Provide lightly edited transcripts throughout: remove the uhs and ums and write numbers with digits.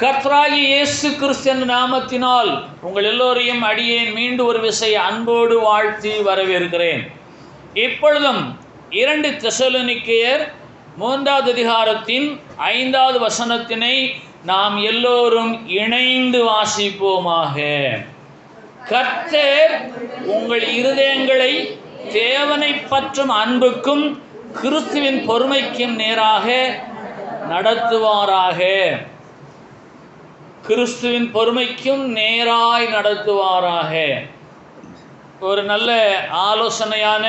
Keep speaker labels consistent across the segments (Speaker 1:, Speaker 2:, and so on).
Speaker 1: கர்த்தராகிய இயேசு கிறிஸ்து நாமத்தினால் உங்கள் எல்லோரையும் அடியேன் மீண்டும் ஒரு விசை அன்போடு வாழ்த்தி வரவேற்கிறேன். இப்பொழுதும் 2 தெசலோனிக்கேயர் 3வது அதிகாரத்தின் 5வது வசனத்தினை நாம் எல்லோரும் இணைந்து வாசிப்போமாக. கர்த்தர் உங்கள் இருதயங்களை தேவனை பற்றும் அன்புக்கும் கிறிஸ்துவின் பொறுமைக்கும் நேராக நடத்துவாராக. கிறிஸ்துவின் பொறுமைக்கும் நேராய் நடத்துவாராக. ஒரு நல்ல ஆலோசனையான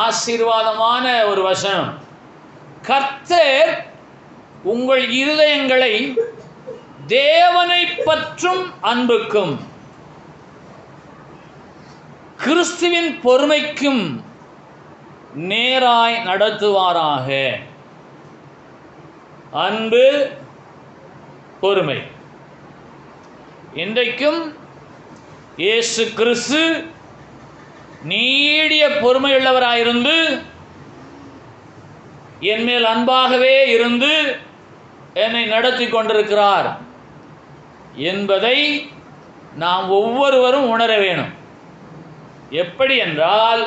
Speaker 1: ஆசீர்வாதமான ஒரு வசனம். கர்த்தர் உங்கள் இருதயங்களை தேவனை பற்றும் அன்புக்கும் கிறிஸ்துவின் பொறுமைக்கும் நேராய் நடத்துவாராக. அன்பு, பொறுமை. இன்றைக்கும் இயேசு கிறிஸ்து நீடிய பொறுமையுள்ளவராயிருந்து என் மேல் அன்பாகவே இருந்து என்னை நடத்தி கொண்டிருக்கிறார் என்பதை நாம் ஒவ்வொருவரும் உணர வேணும். எப்படி என்றால்,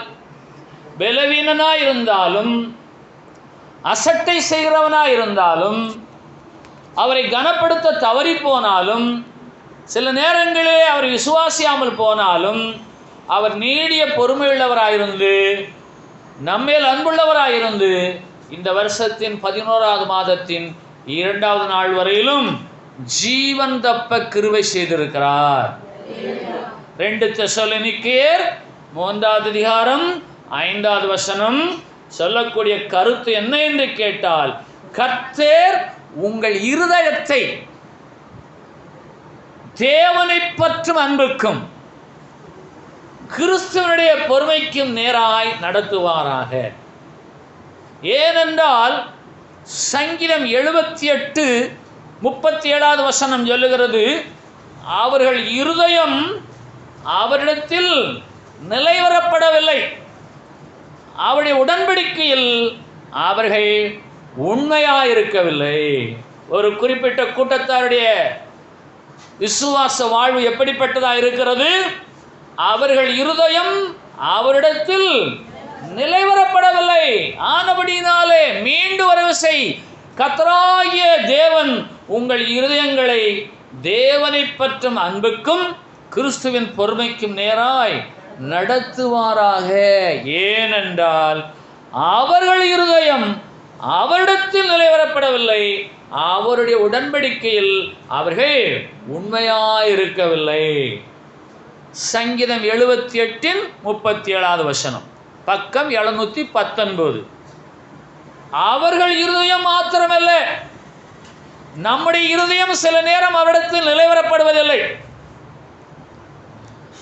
Speaker 1: பலவீனனாய் இருந்தாலும் அசட்டை செய்கிறவனாய் இருந்தாலும் அவரை கனப்படுத்த தவறி போனாலும் சில நேரங்களிலே அவர் விசுவாசியாமல் போனாலும் அவர் நீடிய பொறுமையுள்ளவராயிருந்து நம்மேல் அன்புள்ளவராயிருந்து இந்த வருஷத்தின் 11வது மாதத்தின் 2வது நாள் வரையிலும் ஜீவன் தப்ப கிருபை செய்திருக்கிறார். 2 தெசலோனிக்கேயர் 3வது அதிகாரம் 5வது வசனம் சொல்லக்கூடிய கருத்து என்ன என்று கேட்டால், கர்த்தர் உங்கள் இருதயத்தை தேவனை பற்றும் அன்புக்கும் கிறிஸ்துவனுடைய பொறுமைக்கும் நேராய் நடத்துவாராக. ஏனென்றால் சங்கீதம் 78:37வது வசனம் சொல்லுகிறது, அவர்கள் இருதயம் அவரிடத்தில் நிலைவரப்படவில்லை, அவருடைய உடன்படிக்கையில் அவர்கள் உண்மையாயிருக்கவில்லை. ஒரு குறிப்பிட்ட கூட்டத்தாருடைய விசுவாச வாழ்வு எப்படிப்பட்டதாக இருக்கிறது? அவர்கள் இருதயம் அவரிடத்தில் நிலைவரப்படவில்லை. ஆனபடியினாலே மீண்டும் ஒரு விசை கர்த்தராகிய தேவன் உங்கள் இருதயங்களை தேவனை பற்றும் அன்புக்கும் கிறிஸ்துவின் பொறுமைக்கும் நேராய் நடத்துவாராக. ஏனென்றால் அவர்கள் இருதயம் அவரிடத்தில் நிலைவரப்படவில்லை, அவருடைய உடன்படிக்கையில் அவர்கள் உண்மையாயிருக்கவில்லை. சங்கீதம் 78:37வது வசனம், பக்கம் 719. அவர்கள் இருதயம் மாத்திரமல்ல, நம்முடைய இருதயம் சில நேரம் அவரிடத்தில் நிலைவரப்படுவதில்லை,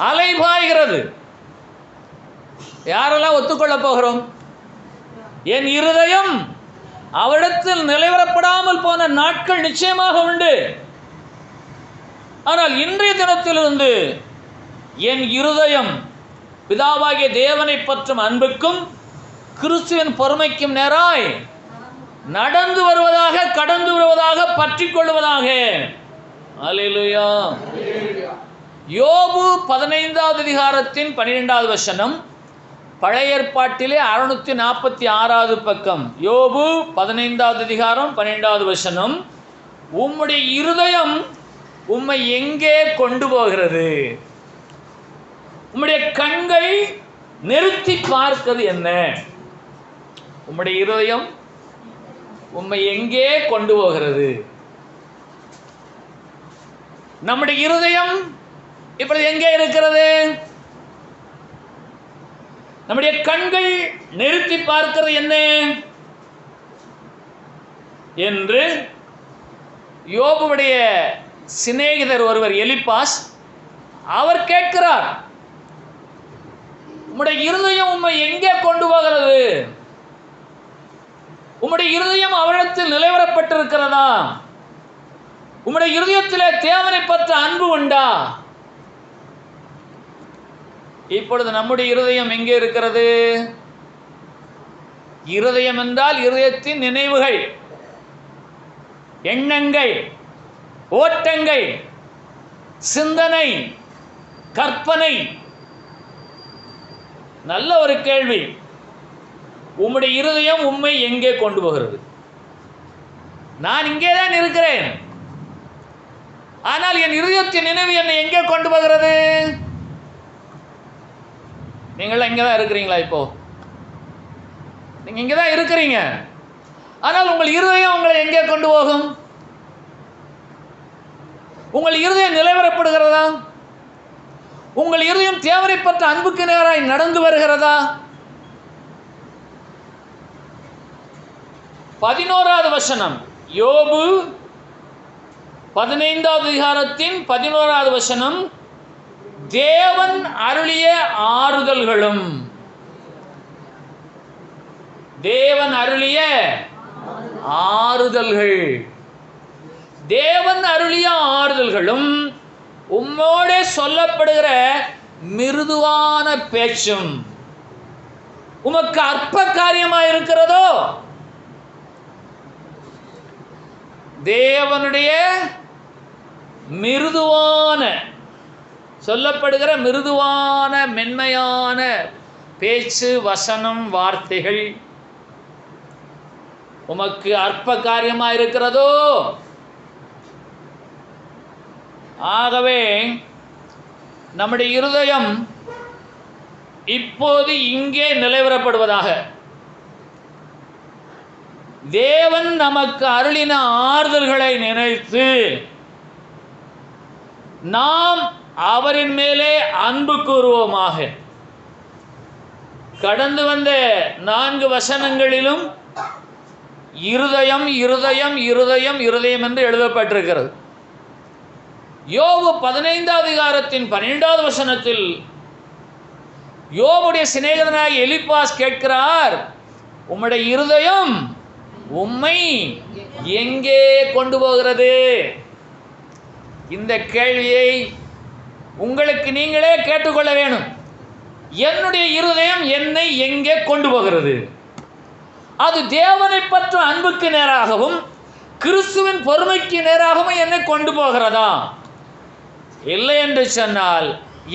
Speaker 1: அலைபாய்கிறது. யாரெல்லாம் ஒத்துக்கொள்ள போகிறோம்? என் இருதயம் அவரிடத்தில் நிலைவரப்படாமல் போன நாட்கள் நிச்சயமாக உண்டு. ஆனால் இன்றைய தினத்திலிருந்து என் இருதயம் பிதாவாகிய தேவனை பற்றும் அன்புக்கும் கிறிஸ்துவின் பொறுமைக்கும் நேராய் நடந்து வருவதாக, கடந்து வருவதாக, பற்றி கொள்வதாக. அல்லேலூயா. யோபு 15வது அதிகாரத்தின் 12வது வசனம், பழைய ஏற்பாட்டிலே 646வது பக்கம். யோபு 15வது அதிகாரம் 12வது வசனம், உம்முடைய இருதயம் உம்மை எங்கே கொண்டு போகிறது? உம்முடைய கண்கள் நிறுத்தி பார்க்கிறது என்ன? உம்முடைய இருதயம் உம்மை எங்கே கொண்டு போகிறது? நம்முடைய இருதயம் இப்பொழுது எங்கே இருக்கிறது? நம்முடைய கண்கள் நிறுத்தி பார்க்கிறது என்ன என்று யோபுவுடைய சிநேகிதர் ஒருவர் எலிப்பாஸ் அவர் கேட்கிறார். உம்முடைய இருதயம் உம்மை எங்கே கொண்டு போகிறது? உம்முடைய இருதயம் அவரிடத்தில் நிலைவரப்பட்டிருக்கிறதா? உம்முடைய இருதயத்திலே தேவனை பற்ற அன்பு உண்டா? இப்பொழுது நம்முடைய இருதயம் எங்கே இருக்கிறது? இருதயம் என்றால் இருதயத்தின் நினைவுகள், எண்ணங்கள், ஓட்டங்கள், சிந்தனை, கற்பனை. நல்ல ஒரு கேள்வி. உம்முடைய இருதயம் உம்மை எங்கே கொண்டு போகிறது? நான் இங்கே தான் இருக்கிறேன், ஆனால் என் இருதயத்தின் நினைவு என்னை எங்கே கொண்டு போகிறது? நீங்கள் இங்கே தான் இருக்கிறீங்களா? இப்போ நீங்கள் இங்கே தான் இருக்கிறீங்க, ஆனால் உங்கள் இருதயம் உங்களை எங்கே கொண்டு போகும்? உங்கள் இருதயம் நிலைவரப்படுகிறதா? உங்கள் இருதயம் தேவரைப்பட்ட அன்புக்கு நேராய் நடந்து வருகிறதா? 11வது வசனம், யோபு 15வது அதிகாரத்தின் 11வது வசனம், தேவன் அருளிய ஆறுதல்களும். தேவன் அருளிய ஆறுதல்கள். தேவன் அருளிய ஆறுதல்களும் உம்மோடே சொல்லப்படுகிற மிருதுவான பேச்சும் உமக்கு அற்ப காரியமாக இருக்கிறதோ? தேவனுடைய மிருதுவான சொல்லப்படுகிற மிருதுவான மென்மையான பேச்சு, வசனம், வார்த்தைகள் உமக்கு அற்ப காரியமாக இருக்கிறதோ? ஆகவே நம்முடைய இருதயம் இப்போது இங்கே நிலைவரப்படுவதாக. தேவன் நமக்கு அருளின ஆறுதல்களை நினைத்து நாம் அவரின் மேலே அன்பு கூறுவோமாக. கடந்து வந்த 4 வசனங்களிலும் இருதயம் இருதயம் இருதயம் இருதயம் என்று எழுதப்பட்டிருக்கிறது. யோபு 15வது அதிகாரத்தின் 12வது வசனத்தில் யோபுடைய சிநேகிதனாய் எலிப்பாஸ் கேட்கிறார், உம்முடைய இருதயம் உம்மை எங்கே கொண்டு போகிறது? இந்த கேள்வியை உங்களுக்கு நீங்களே கேட்டுக்கொள்ள வேணும். என்னுடைய இருதயம் என்னை எங்கே கொண்டு போகிறது? அது தேவனை பற்ற அன்புக்கு நேராகவும் கிறிஸ்துவின் பொறுமைக்கு நேராகவும் என்னை கொண்டு போகிறதா? இல்லை என்று சொன்னால்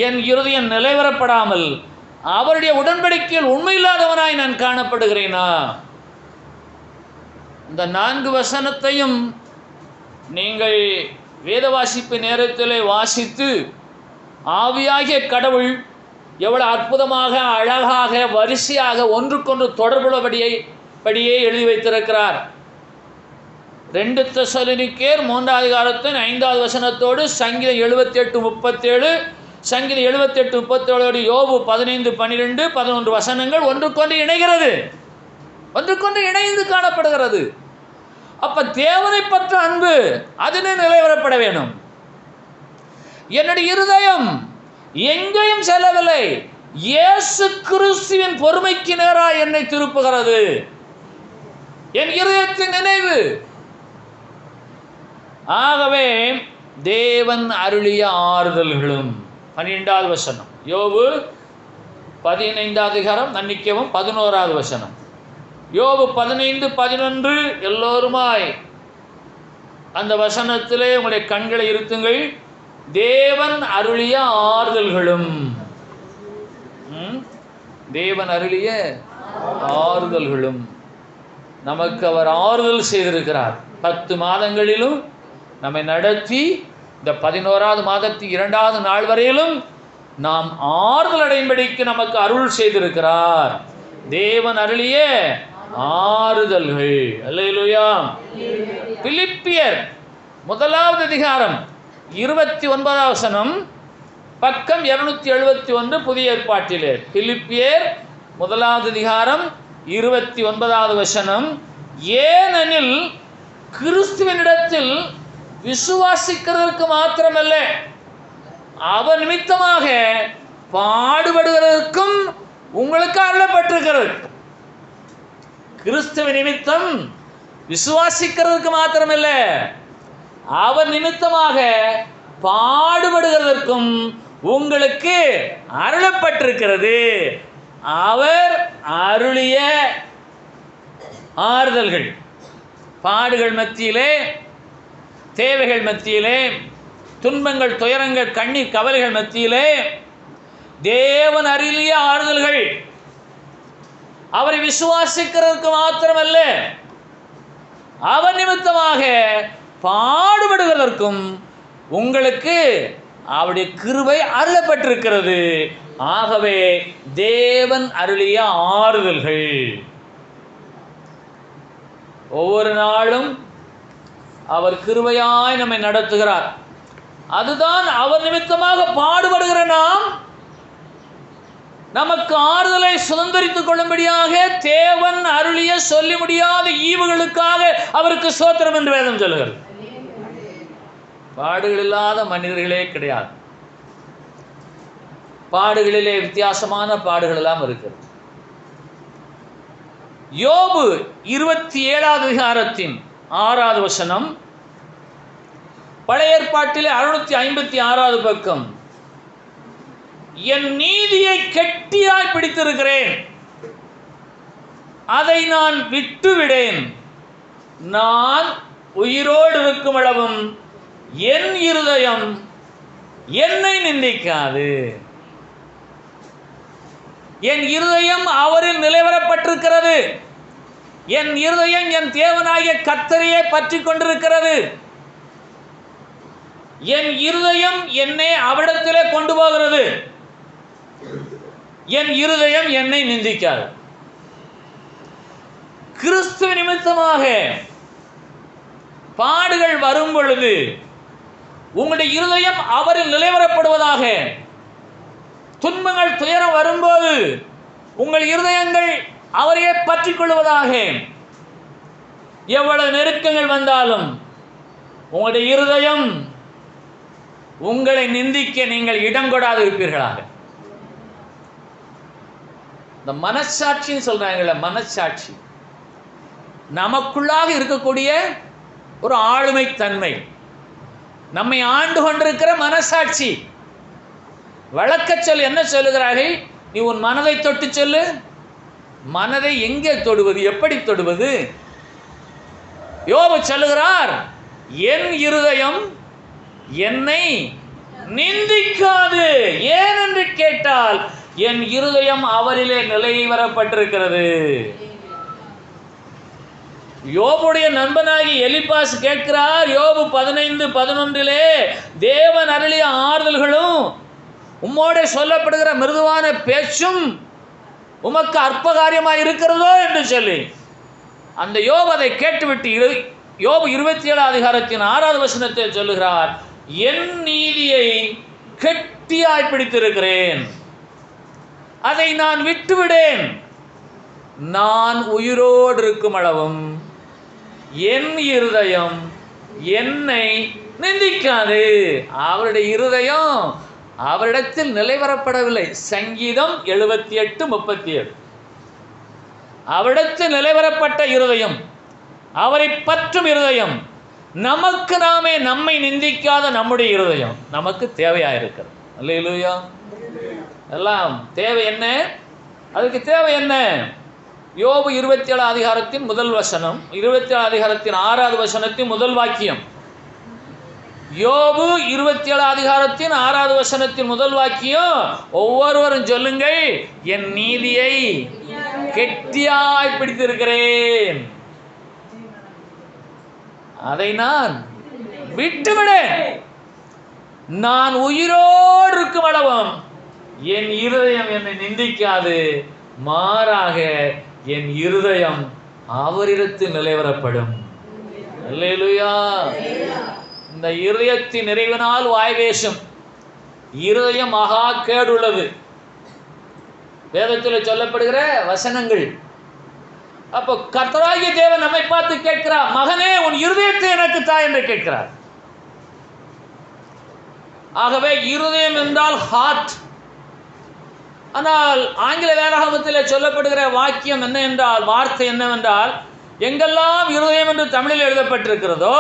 Speaker 1: என் இருதயம் நிலைவரப்படாமல் அவருடைய உடன்படிக்கையில் உண்மையில்லாதவனாய் நான் காணப்படுகிறேனா? இந்த 4 வசனத்தையும் நீங்கள் வேத வாசிப்பு நேரத்தில் வாசித்து ஆவியாகிய கடவுள் எவ்வளவு அற்புதமாக, அழகாக, வரிசையாக ஒன்றுக்கொன்று தொடர்புள்ளபடியே எழுதி வைத்திருக்கிறார். 2 தெசலோனிக்கேயர் 3வது அதிகாரத்தின் 5வது வசனத்தோடு சங்கீதம் 78:37, சங்கீதம் 78:37 யோபு 15:12, 11 வசனங்கள் ஒன்றுக்கொன்று இணைகிறது, ஒன்றுக்கொன்று இணைந்து காணப்படுகிறது. அப்ப தேவனை பற்ற அன்பு அதிலே நிலைவரப்பட வேணும். என்னுடைய இருதயம் எங்கேயும் செல்லவில்லை, இயேசு கிறிஸ்துவின் பொறுமைக்கு நேராக என்னை திருப்புகிறது. என் இருதயத்தின் நினைவு. ஆகவே தேவன் அருளிய ஆறுதல்களும். 12வது வசனம் யோபு 15வது அதிகாரம், மன்னிக்கவும் 11வது வசனம் யோபு 15:11. எல்லோருமாய் அந்த வசனத்திலே உங்களுடைய கண்களை இருத்துங்கள். தேவன் அருளிய ஆறுதல்களும். தேவன் அருளிய ஆறுதல்களும். நமக்கு அவர் ஆறுதல் செய்திருக்கிறார். 10 மாதங்களிலும் நம்மை நடத்தி இந்த 11வது மாதத்தின் 2வது நாள் வரையிலும் நாம் ஆறுதல் அடையும்படிக்கு நமக்கு அருள் செய்திருக்கிறார். தேவன் அருளிய ஆறுதல்கள். அல்லேலூயா. பிலிப்பியர் 1வது அதிகாரம் 29வது வசனம், பக்கம் 271 புதிய ஏற்பாட்டிலே. பிலிப்பியர் 1வது அதிகாரம் 29வது வசனம், ஏனெனில் கிறிஸ்துவனிடத்தில் விசுவாசிக்கிறதற்கு மாத்திரமல்ல, அவர் நிமித்தமாக பாடுபடுவதற்கும் உங்களுக்கு அருளப்பட்டிருக்கிறது. கிறிஸ்துவ நிமித்தம் விசுவாசிக்கிறதுக்கு மாத்திரமல்ல, அவர் நிமித்தமாக பாடுபடுகிறதற்கும் உங்களுக்கு அருளப்பட்டிருக்கிறது. அவர் அருளிய ஆறுதல்கள். பாடுகள் மத்தியிலே, தேவைகள் மத்தியிலே, துன்பங்கள், துயரங்கள், கண்ணீர், கவலைகள் மத்தியிலே தேவன் அருளிய ஆறுதல்கள் அவரை விசுவாசிக்கிறதுக்கு மாத்திரமல்ல, அவர் நிமித்தமாக பாடுபடுவதற்கும் உங்களுக்கு அவருடைய கிருபை அருளப்பட்டிருக்கிறது. ஆகவே தேவன் அருளிய ஆறுதல்கள் ஒவ்வொரு நாளும் அவர் கிருபையாய் நம்மை நடத்துகிறார். அதுதான் அவர் நிமித்தமாக பாடுபடுகிற நாம் நமக்கு ஆறுதலை சுதந்திரித்துக் கொள்ளும்படியாக தேவன் அருளிய சொல்லி முடியாத ஈவுகளுக்காக அவருக்கு ஸ்தோத்திரம் என்று வேதம் சொல்கிறது. பாடுகள் இல்லாத மனிதர்களே கிடையாது. பாடுகளிலே வித்தியாசமான பாடுகள் எல்லாம் இருக்கிறது. யோபு 27வது அதிகாரத்தின் 6வது வசனம், பழைய ஏற்பாட்டிலே 656வது பக்கம். என் நீதியை கெட்டியாய் பிடித்திருக்கிறேன், அதை நான் விட்டுவிடேன். நான் உயிரோடு இருக்கும் அளவும் என் இருதயம் என்னை நிந்திக்காது. என் இருதயம் அவரில் நிலைவரப்பட்டிருக்கிறது. என் இருதயம் என் தேவனாகிய கர்த்தரையே பற்றி கொண்டிருக்கிறது. என் இருதயம் என்னை அவிடத்திலே கொண்டு போகிறது. என் இருதயம் என்னை நிந்திக்காது. கிறிஸ்துவ நிமித்தமாக பாடுகள் வரும் பொழுது உங்களுடைய இருதயம் அவரில் நிலைவரப்படுவதாக. துன்பங்கள், துயரம் வரும்போது உங்கள் இருதயங்கள் அவரையே பற்றி கொள்வதாக. எவ்வளவு நெருக்கங்கள் வந்தாலும் உங்களுடைய இருதயம் உங்களை நிந்திக்க நீங்கள் இடம் கொடாது இருப்பீர்களாக. இந்த மனசாட்சின்னு சொல்றாங்கல்ல, மனசாட்சி நமக்குள்ளாக இருக்கக்கூடிய ஒரு ஆளுமை தன்மை, நம்மை ஆண்டு கொண்டிருக்கிற மனசாட்சி. வழக்க சொல் என்ன சொல்லுகிறார்கள்? நீ உன் மனதை தொட்டு சொல்லு. மனதை எங்கே தொடுவது, எப்படி தொடுவது? யோபு சொல்லுகிறார், என் இருதயம் என்னை நிந்திக்காது. ஏன் என்று கேட்டால் என் இருதயம் அவரிலே நிலைவரப்பட்டிருக்கிறது. யோபுடைய நண்பனாகி எலிப்பாஸ் கேட்கிறார், யோபு 15:11 தேவன் அருளிய ஆறுதல்களும் உம்மோட சொல்லப்படுகிற மிருதுவான பேச்சும் உமக்கு அற்பகாரியமாக இருக்கிறதோ என்று சொல்லி அந்த யோபு அதை கேட்டுவிட்டு யோபு 27வது அதிகாரத்தின் 6வது வசனத்தை சொல்லுகிறார், என் நீதியை கெட்டியாய் பிடித்திருக்கிறேன், அதை நான் விட்டுவிடேன். நான் உயிரோடு இருக்கும் அளவும் என் இருதயம் என்னை நிந்திக்காது. அவருடைய இருதயம் அவரிடத்தில் நிலைவரப்படவில்லை. சங்கீதம் 78:37. அவரிடத்தில் நிலைவரப்பட்ட இருதயம், அவரை பற்றும் இருதயம், நமக்கு நாமே நம்மை நிந்திக்காத நம்முடைய இருதயம் நமக்கு தேவையாயிருக்கிறது. அல்லேலூயா. எல்லாம் தேவை என்ன? அதுக்கு தேவை என்ன? யோபு 27 அதிகாரத்தின் முதல் வசனம், 27 அதிகாரத்தின் 6வது வசனத்தின் முதல் வாக்கியம். யோபு 27 அதிகாரத்தின் 6வது வசனத்தின் முதல் வாக்கியம். ஒவ்வொருவரும் சொல்லுங்கள், என் நீதியை கெட்டியாய் பிடித்திருக்கிறேன், அதை நான் விட்டுவிடேன். நான் உயிரோடு இருக்கும் அளவும் என் இருதயம் என்னை நிந்திக்காது. மாறாக என் இருதயம் அவரிடத்தில் நிலைவரப்படும். அல்லேலூயா. இந்த இருதயத்தின் நிறைவினால் வாய் பேசும். இருதயம் மகா கேடுள்ளது. வேதத்தில் சொல்லப்படுகிற வசனங்கள். அப்போ கர்த்தராகிய தேவன் நம்மை பார்த்து கேட்கிறார், மகனே உன் இருதயத்தை எனக்கு தா என்று கேட்கிறார். ஆகவே இருதயம் என்றால் ஹார்ட். ஆனால் ஆங்கில வேதாகமத்தில் சொல்லப்படுகிற வாக்கியம் என்ன என்றால், வார்த்தை என்னவென்றால், எங்கெல்லாம் இருதயம் என்று தமிழில் எழுதப்பட்டிருக்கிறதோ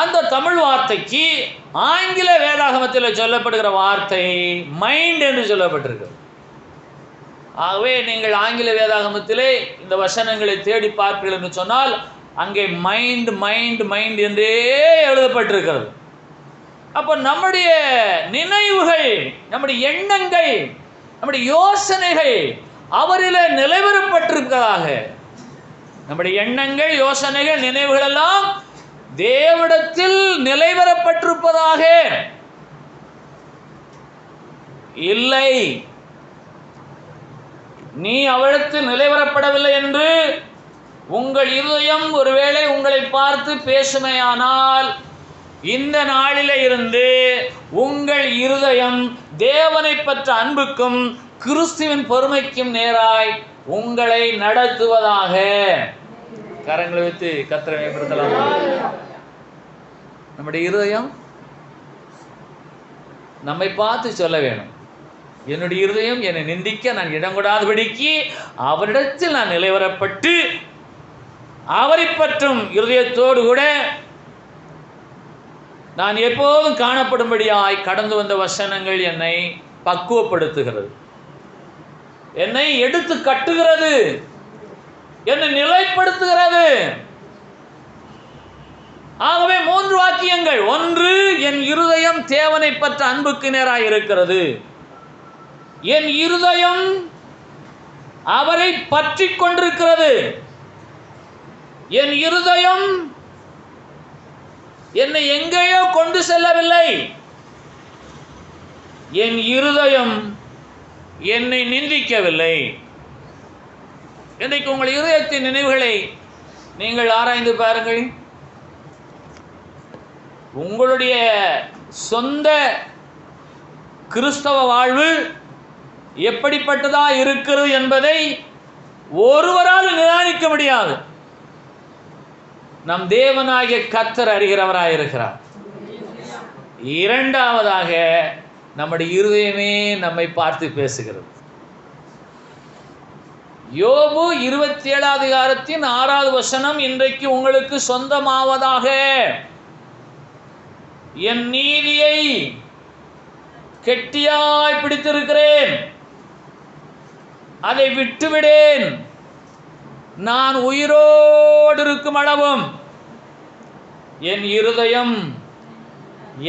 Speaker 1: அந்த தமிழ் வார்த்தைக்கு ஆங்கில வேதாகமத்தில் சொல்லப்படுகிற வார்த்தை மைண்ட் என்று சொல்லப்பட்டிருக்கிறது. ஆகவே நீங்கள் ஆங்கில வேதாகமத்திலே இந்த வசனங்களை தேடி பார்ப்பீர்கள் என்று சொன்னால் அங்கே மைண்ட் மைண்ட் மைண்ட் என்றே எழுதப்பட்டிருக்கிறது. அப்போ நம்முடைய நினைவுகள், நம்முடைய எண்ணங்கள், நம்முடைய யோசனைகள் அவரிலே நிலைவரப்பட்டிருப்பதாக. நம்முடைய எண்ணங்கள், யோசனைகள், நினைவுகள் எல்லாம் தேவனிடத்தில் நிலைவரப்பட்டிருப்பதாக. இல்லை, நீ அவரிடத்தில் நிலைவரப்படவில்லை என்று உங்கள் இருதயம் ஒருவேளை உங்களை பார்த்து பேசுமையானால், இந்த நாளிலே இருந்து உங்கள் இருதயம் தேவனை பற்ற அன்புக்கும் கிறிஸ்துவின் பொறுமைக்கும் நேராய் உங்களை நடத்துவதாக. கரங்களை வைத்து கர்த்தரை மேம்படுத்தலாம். நம்முடைய இருதயம் நம்மை பார்த்து சொல்ல வேணும், என்னுடைய இருதயம் என்னை நிந்திக்க நான் இடம் கொடாதபடிக்கு அவரிடத்தில் நான் நிலைவரப்பட்டு அவரை பற்றும் இருதயத்தோடு கூட நான் எப்போதும் காணப்படும்படியாய் கடந்து வந்த வசனங்கள் என்னை பக்குவப்படுத்துகிறது, என்னை எடுத்து கட்டுகிறது, என்னை நிலைப்படுத்துகிறது. ஆகவே 3 வாக்கியங்கள். 1, என் இருதயம் தேவனை பற்ற அன்புக்கு நேராய் இருக்கிறது. என் இருதயம் அவரை பற்றி கொண்டிருக்கிறது. என் இருதயம் என்னை எங்கேயோ கொண்டு செல்லவில்லை. என் இருதயம் என்னை நிந்திக்கவில்லை. இன்றைக்கு உங்கள் இருதயத்தின் நினைவுகளை நீங்கள் ஆராய்ந்து பாருங்கள். உங்களுடைய சொந்த கிறிஸ்தவ வாழ்வு எப்படிப்பட்டதா இருக்கிறது என்பதை ஒருவரால் நிதானிக்க முடியாது. நம் தேவனாகிய கர்த்தர் அறிகிறவராய் இருக்கிறார். இரண்டாவதாக, நம்முடைய இருதயமே நம்மை பார்த்து பேசுகிறது. யோபு 27 அதிகாரத்தின் 6வது வசனம் இன்றைக்கு உங்களுக்கு சொந்தமாவதாக. என் நீதியை கெட்டியாய் பிடித்திருக்கிறேன், அதை விட்டுவிடேன். நான் உயிரோடு இருக்கும் அளவும் என் இருதயம்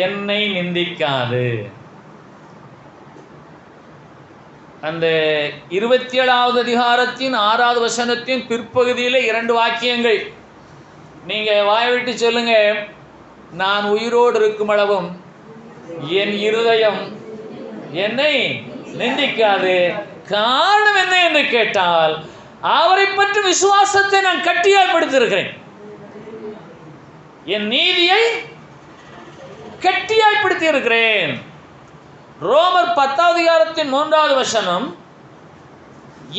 Speaker 1: என்னை நிந்திக்காது. அந்த 27வது அதிகாரத்தின் 6வது வசனத்தின் பிற்பகுதியில் 2 வாக்கியங்கள். நீங்கள் வாய்விட்டு சொல்லுங்க, நான் உயிரோடு இருக்கும் அளவும் என் இருதயம் என்னை நிந்திக்காது. காரணம் என்ன என்று கேட்டால், அவரை பற்றி விசுவாசத்தை நான் கட்டியாய்ப்படுத்தியிருக்கிறேன். என் நீதியை கட்டியாய்ப்படுத்தி இருக்கிறேன். ரோமர் 10வது அதிகாரத்தின் 3வது வசனம்,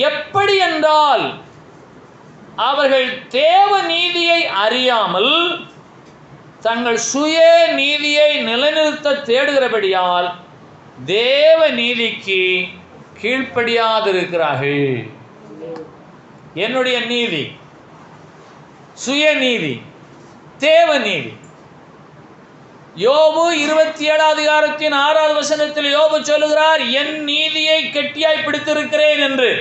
Speaker 1: எப்படி என்றால் அவர்கள் தேவ நீதியை அறியாமல் தங்கள் சுய நீதியை நிலைநிறுத்த தேடுகிறபடியால் தேவ நீதிக்கு கீழ்ப்படியாதிருக்கிறார்கள். என்னுடைய நீதி, சுயநீதி, தேவ நீதி. யோபு 27 அதிகாரத்தின் 6வது வசனத்தில் யோபு சொல்லுகிறார், என் நீதியை கெட்டியாய் பிடித்திருக்கிறேன் என்று.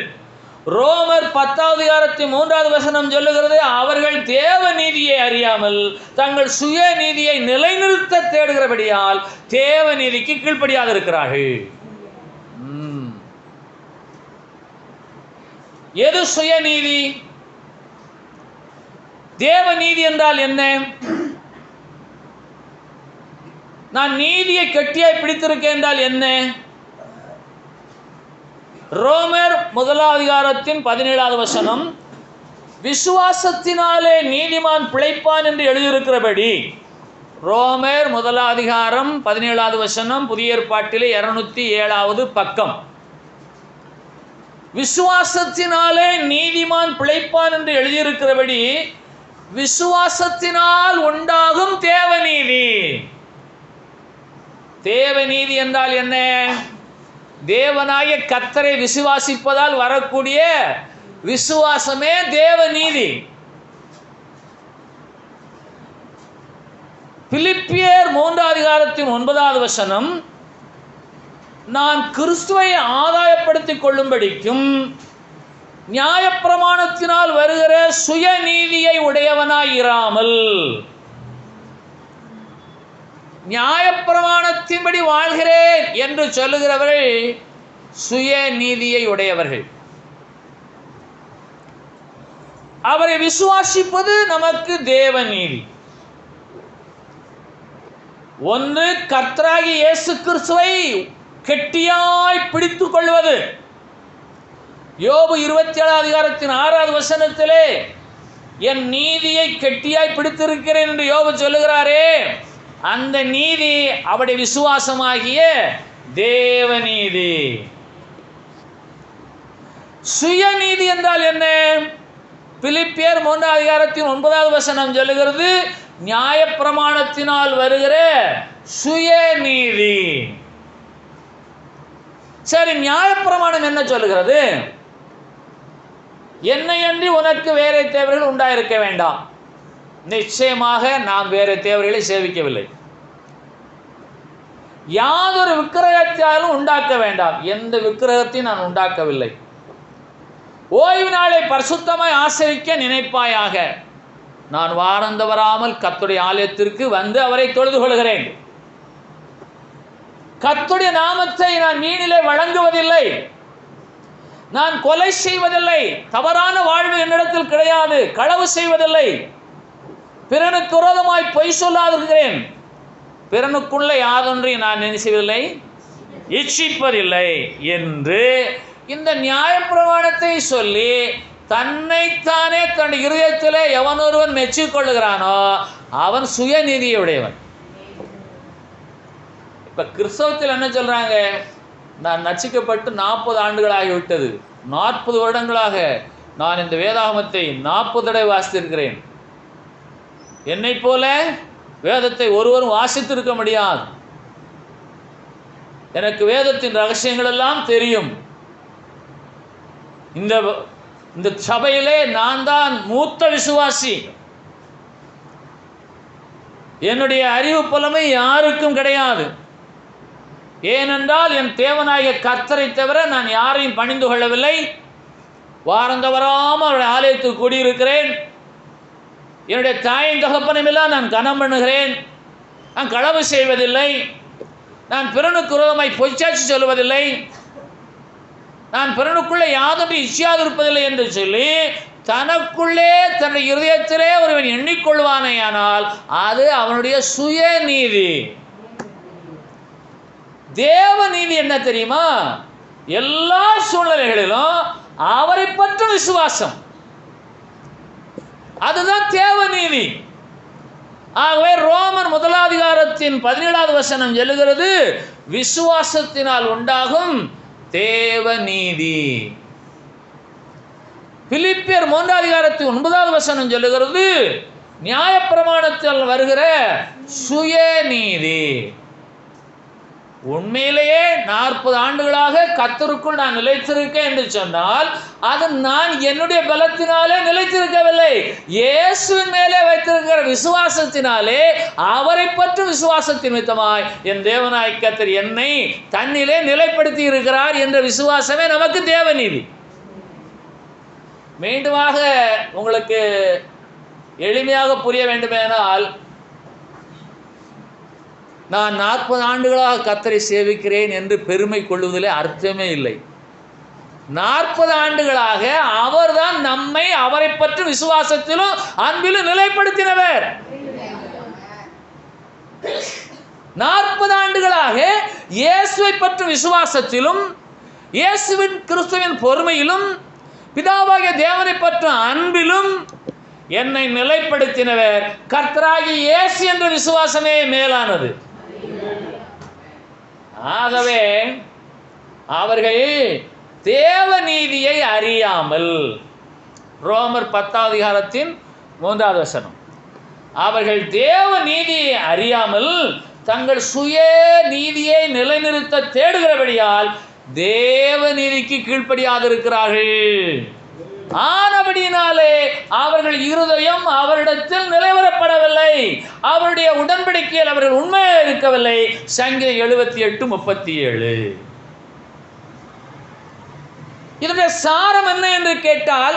Speaker 1: ரோமர் 10வது அதிகாரத்தின் 3வது வசனம் சொல்லுகிறது, அவர்கள் தேவ நீதியை அறியாமல் தங்கள் சுய நீதியை நிலைநிறுத்த தேடுகிறபடியால் தேவ நீதிக்கு கீழ்ப்படியாதிருக்கிறார்கள். எது சுயநீதி? தேவ நீதி என்றால் என்ன? நான் நீதியை கெட்டியாய் பிடித்திருக்கேன் என்றால் என்ன? ரோமர் 1வது அதிகாரத்தின் 17வது வசனம், விசுவாசத்தினாலே நீதிமான் பிழைப்பான் என்று எழுதியிருக்கிறபடி. ரோமர் 1வது அதிகாரம் 17வது வசனம், புதிய ஏற்பாட்டிலே 207வது பக்கம். விசுவாசத்தினாலே நீதிமான் பிழைப்பான் என்று எழுதியிருக்கிறபடி விசுவாசத்தினால் உண்டாகும் தேவநீதி. தேவநீதி என்றால் என்ன? தேவனாகிய கர்த்தரை விசுவாசிப்பதால் வரக்கூடிய விசுவாசமே தேவநீதி. பிலிப்பியர் 3வது அதிகாரத்தின் 9வது வசனம், நான் கிறிஸ்துவை ஆதாயப்படுத்திக் கொள்ளும்படிக்கும் நியாயப்பிரமாணத்தினால் வருகிற சுயநீதியை உடையவனாய் இராமல் நியாயப்பிரமாணத்தின்படி வாழ்கிறேன் என்று சொல்லுகிறவர்கள் சுயநீதியை உடையவர்கள். அவரை விசுவாசிப்பது நமக்கு தேவநீதி. ஒன்று, கர்த்தராகிய இயேசு கிறிஸ்துவை கெட்டியாய் பிடித்துக் கொள்வது. யோபு 27:6 என் நீதியை கெட்டியாய் பிடித்திருக்கிறேன் என்று யோபு சொல்லுகிறாரே, அந்த நீதி அவருடைய விசுவாசமாகிய தேவநீதி. சுயநீதி என்றால் என்ன? பிலிப்பியர் 3:9 சொல்லுகிறது, நியாயப்பிரமாணத்தினால் வருகிற சுயநீதி. சரி, நியாயப்பிரமாணம் என்ன சொல்லுகிறது? என்னையன்றி உனக்கு வேற தேவர்கள் உண்டாயிருக்க வேண்டாம். நிச்சயமாக நாம் வேற தேவர்களை சேவிக்கவில்லை. யாதொரு விக்கிரகத்தாலும் உண்டாக்க வேண்டாம். எந்த விக்கிரகத்தையும் நான் உண்டாக்கவில்லை. ஓய்வு நாளை பரிசுத்தமாய் ஆசரிக்க நினைப்பாயாக. நான் வாரந்தவராமல் கர்த்தருடைய ஆலயத்திற்கு வந்து அவரை தொழுது கொள்கிறேன். கர்த்தருடைய நாமத்தை நான் வீணிலே வழங்குவதில்லை. நான் கொலை செய்வதில்லை. தவறான வாழ்வு என்னிடத்தில் கிடையாது. களவு செய்வதில்லை. பிறனுக்கு விரோதமாய் பொய் சொல்லாதிருக்கிறேன். பிறனுக்குள்ள யாதொன்றையும் நான் என்ன செய்வதில்லை, இச்சிப்பதில்லை என்று இந்த நியாயப்பிரமாணத்தை சொல்லி தன்னைத்தானே தன் இருதயத்திலே எவனொருவன் மெச்சிக்கொள்ளுகிறானோ அவன் சுயநீதியுடையவன். இப்ப கிறிஸ்தவத்தில் என்ன சொல்றாங்க? நான் நச்சிக்கப்பட்டு 40 ஆண்டுகள் ஆகிவிட்டது. 40 வருடங்களாக நான் இந்த வேதாகமத்தை 40 தடவை வாசித்திருக்கிறேன். என்னை போல வேதத்தை ஒருவரும் வாசித்திருக்க முடியாது. எனக்கு வேதத்தின் ரகசியங்கள் எல்லாம் தெரியும். இந்த சபையிலே நான் தான் மூத்த விசுவாசி. என்னுடைய அறிவு புலமை யாருக்கும் கிடையாது. ஏனென்றால் என் தேவனாகிய கர்த்தரை தவிர நான் யாரையும் பணிந்து கொள்ளவில்லை. வாரந்தவராமல் அவருடைய ஆலயத்துக்கு கூடியிருக்கிறேன். என்னுடைய தாயின் தகப்பனையெல்லாம் நான் கனம் பண்ணுகிறேன். நான் களவு செய்வதில்லை. நான் பிறனுக்கு விரோதமாய் பொய்ச்சாட்சி சொல்வதில்லை. நான் பிறனுக்குள்ளே யாதொன்று இச்சியாதிருப்பதில்லை என்று சொல்லி தனக்குள்ளே தன்னுடைய இருதயத்திலே ஒருவன் எண்ணிக்கொள்வானேயானால் அது அவனுடைய சுயநீதி. தேவநீதி என்ன தெரியுமா? எல்லா சூழ்நிலைகளிலும் அவரை பற்றி விசுவாசம். அதுதான் தேவநீதி. ஆகவே ரோமர் 1:17 சொல்லுகிறது, விசுவாசத்தினால் உண்டாகும் தேவநீதி. பிலிப்பியர் 3:9 சொல்லுகிறது, நியாயப்பிரமாணத்தில் வருகிற சுயநீதி. உண்மையிலேயே 40 ஆண்டுகளாக கர்த்தருக்குள் நான் நிலைத்திருக்கேன் என்று சொன்னால் அது நான் என்னுடைய பலத்தினாலே நிலைத்திருக்கவில்லை. இயேசுவின் மேலே வைத்திருக்கிற விசுவாசத்தினாலே, அவரை பற்றும் விசுவாசத்தின் நிமித்தமாய் என் தேவனாய் கர்த்தர் என்னை தன்னிலே நிலைப்படுத்தி இருக்கிறார் என்ற விசுவாசமே நமக்கு தேவநீதி. மீண்டுமாக உங்களுக்கு எளிமையாக புரிய வேண்டுமேனால், நான் 40 ஆண்டுகளாக கர்த்தரை சேவிக்கிறேன் என்று பெருமை கொள்வதிலே அர்த்தமே இல்லை. 40 ஆண்டுகளாக அவர்தான் நம்மை அவரை பற்றி விசுவாசத்திலும் அன்பிலும் நிலைப்படுத்தினவர். 40 ஆண்டுகளாக இயேசுவை பற்றி விசுவாசத்திலும் இயேசுவின் கிறிஸ்துவின் பொறுமையிலும் பிதாவாகிய தேவனை பற்றி அன்பிலும் என்னை நிலைப்படுத்தினவர் கர்த்தராகிய இயேசு என்ற விசுவாசமே மேலானது. ஆகவே அவர்கள் தேவநீதியை அறியாமல், ரோமர் 10:3 அவர்கள் தேவநீதியை அறியாமல் தங்கள் சுய நீதியை நிலைநிறுத்த தேடுகிறபடியால் தேவநீதிக்கு கீழ்ப்படியாதிருக்கிறார்கள். ஆனபடினாலே அவர்கள் இருதயம் அவரிடத்தில் நிலைவரப்படவில்லை. அவருடைய உடன்படிக்கையில் அவர்கள் உண்மையாக இருக்கவில்லை. சங்கீதம் 78:37. இதனுடைய சாரம் என்ன என்று கேட்டால்,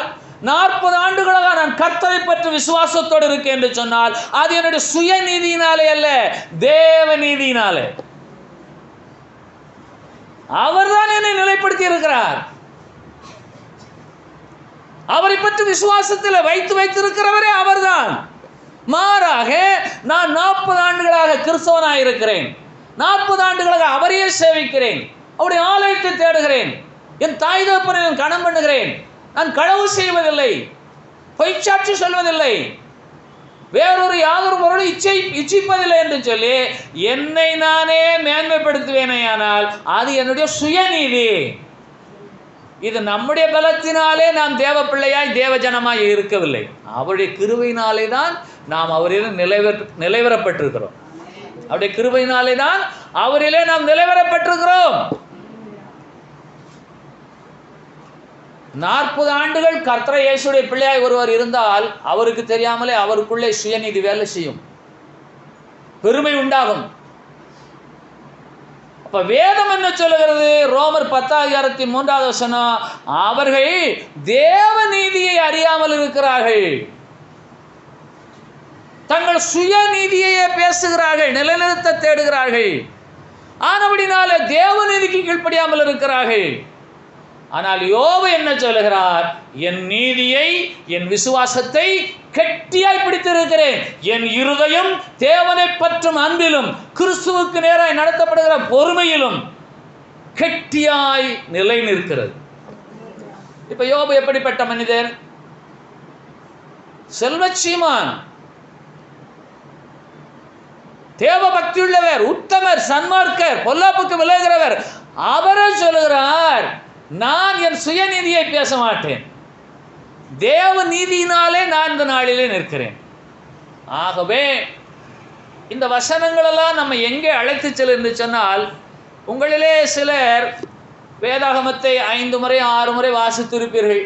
Speaker 1: 40 ஆண்டுகளாக நான் கர்த்தரை பற்றி விசுவாசத்தோடு இருக்கேன் என்று சொன்னால் அது என்னுடைய சுய நீதியினாலே அல்ல, தேவ நீதியினாலே. அவர்தான் என்னை நிலைப்படுத்தி இருக்கிறார். அவரை பற்றி விசுவாசத்தில் வைத்திருக்கிறவரே அவர்தான். மாறாக நான் 40 ஆண்டுகளாக கிறிஸ்தவனாக இருக்கிறேன், 40 ஆண்டுகளாக அவரையே சேவிக்கிறேன், அவருடைய ஆலயத்தை தேடுகிறேன், என் தாய் தகப்பனை நான் கனம் பண்ணுகிறேன், நான் களவு செய்வதில்லை, பொய்ச்சாட்சி சொல்வதில்லை, வேறொரு யாதொரு பொருளை இச்சிப்பதில்லை என்று சொல்லி என்னை நானே மேன்மைப்படுத்துவேனேயானால் அது என்னுடைய சுயநீதி. இது நம்முடைய பலத்தினாலே நாம் தேவ பிள்ளையாய் தேவ ஜனமாய் இருக்கவில்லை. அவருடைய கிருபையினாலே தான் நாம் அவரில் நிலைவரப்பட்டிருக்கிறோம். அவருடைய கிருபையினாலே தான் அவரிலே நாம் நிலைவரப்பட்டிருக்கிறோம். 40 ஆண்டுகள் கர்த்தர் இயேசுடைய பிள்ளையாய் ஒருவர் இருந்தால் அவருக்கு தெரியாமலே அவருக்குள்ளே சுயநீதி வேலை செய்யும், பெருமை உண்டாகும். அப்ப வேதம் என்ன சொல்லுகிறது? ரோமர் 10:3 அவர்கள் தேவ நீதியை அறியாமல் இருக்கிறார்கள், தங்கள் சுய நீதியையே பேசுகிறார்கள், நிலைநிறுத்த தேடுகிறார்கள், ஆனபடினால தேவ நீதிக்கு கீழ்ப்படியாமல் இருக்கிறார்கள். ஆனால் யோபு என்ன சொல்லுகிறார்? என் நீதியை, என் விசுவாசத்தை கெட்டியாய் பிடித்திருக்கிறேன், என் இருதயம் தேவனை பற்றும் அன்பிலும் கிறிஸ்துவுக்கு நேராய் நடத்தப்படுகிற பொறுமையிலும் கெட்டியாய் நிலை நிற்கிறது. இப்ப யோபு எப்படிப்பட்ட மனிதர்? செல்வச்சீமான், தேவ பக்தியுள்ளவர், உத்தமர், சன்மார்க்கர், பொல்லாப்புக்கு விலகிறவர். அவரே சொல்லுகிறார், நான் என் சுயநீதியை பேச மாட்டேன், தேவ நீதியினாலே நான் இந்த நாளிலே நிற்கிறேன். ஆகவே இந்த வசனங்களெல்லாம் நம்ம எங்கே அழைத்து செல்ல என்று சொன்னால், உங்களிலே சிலர் வேதாகமத்தை 5 முறை 6 முறை வாசித்திருப்பீர்கள்.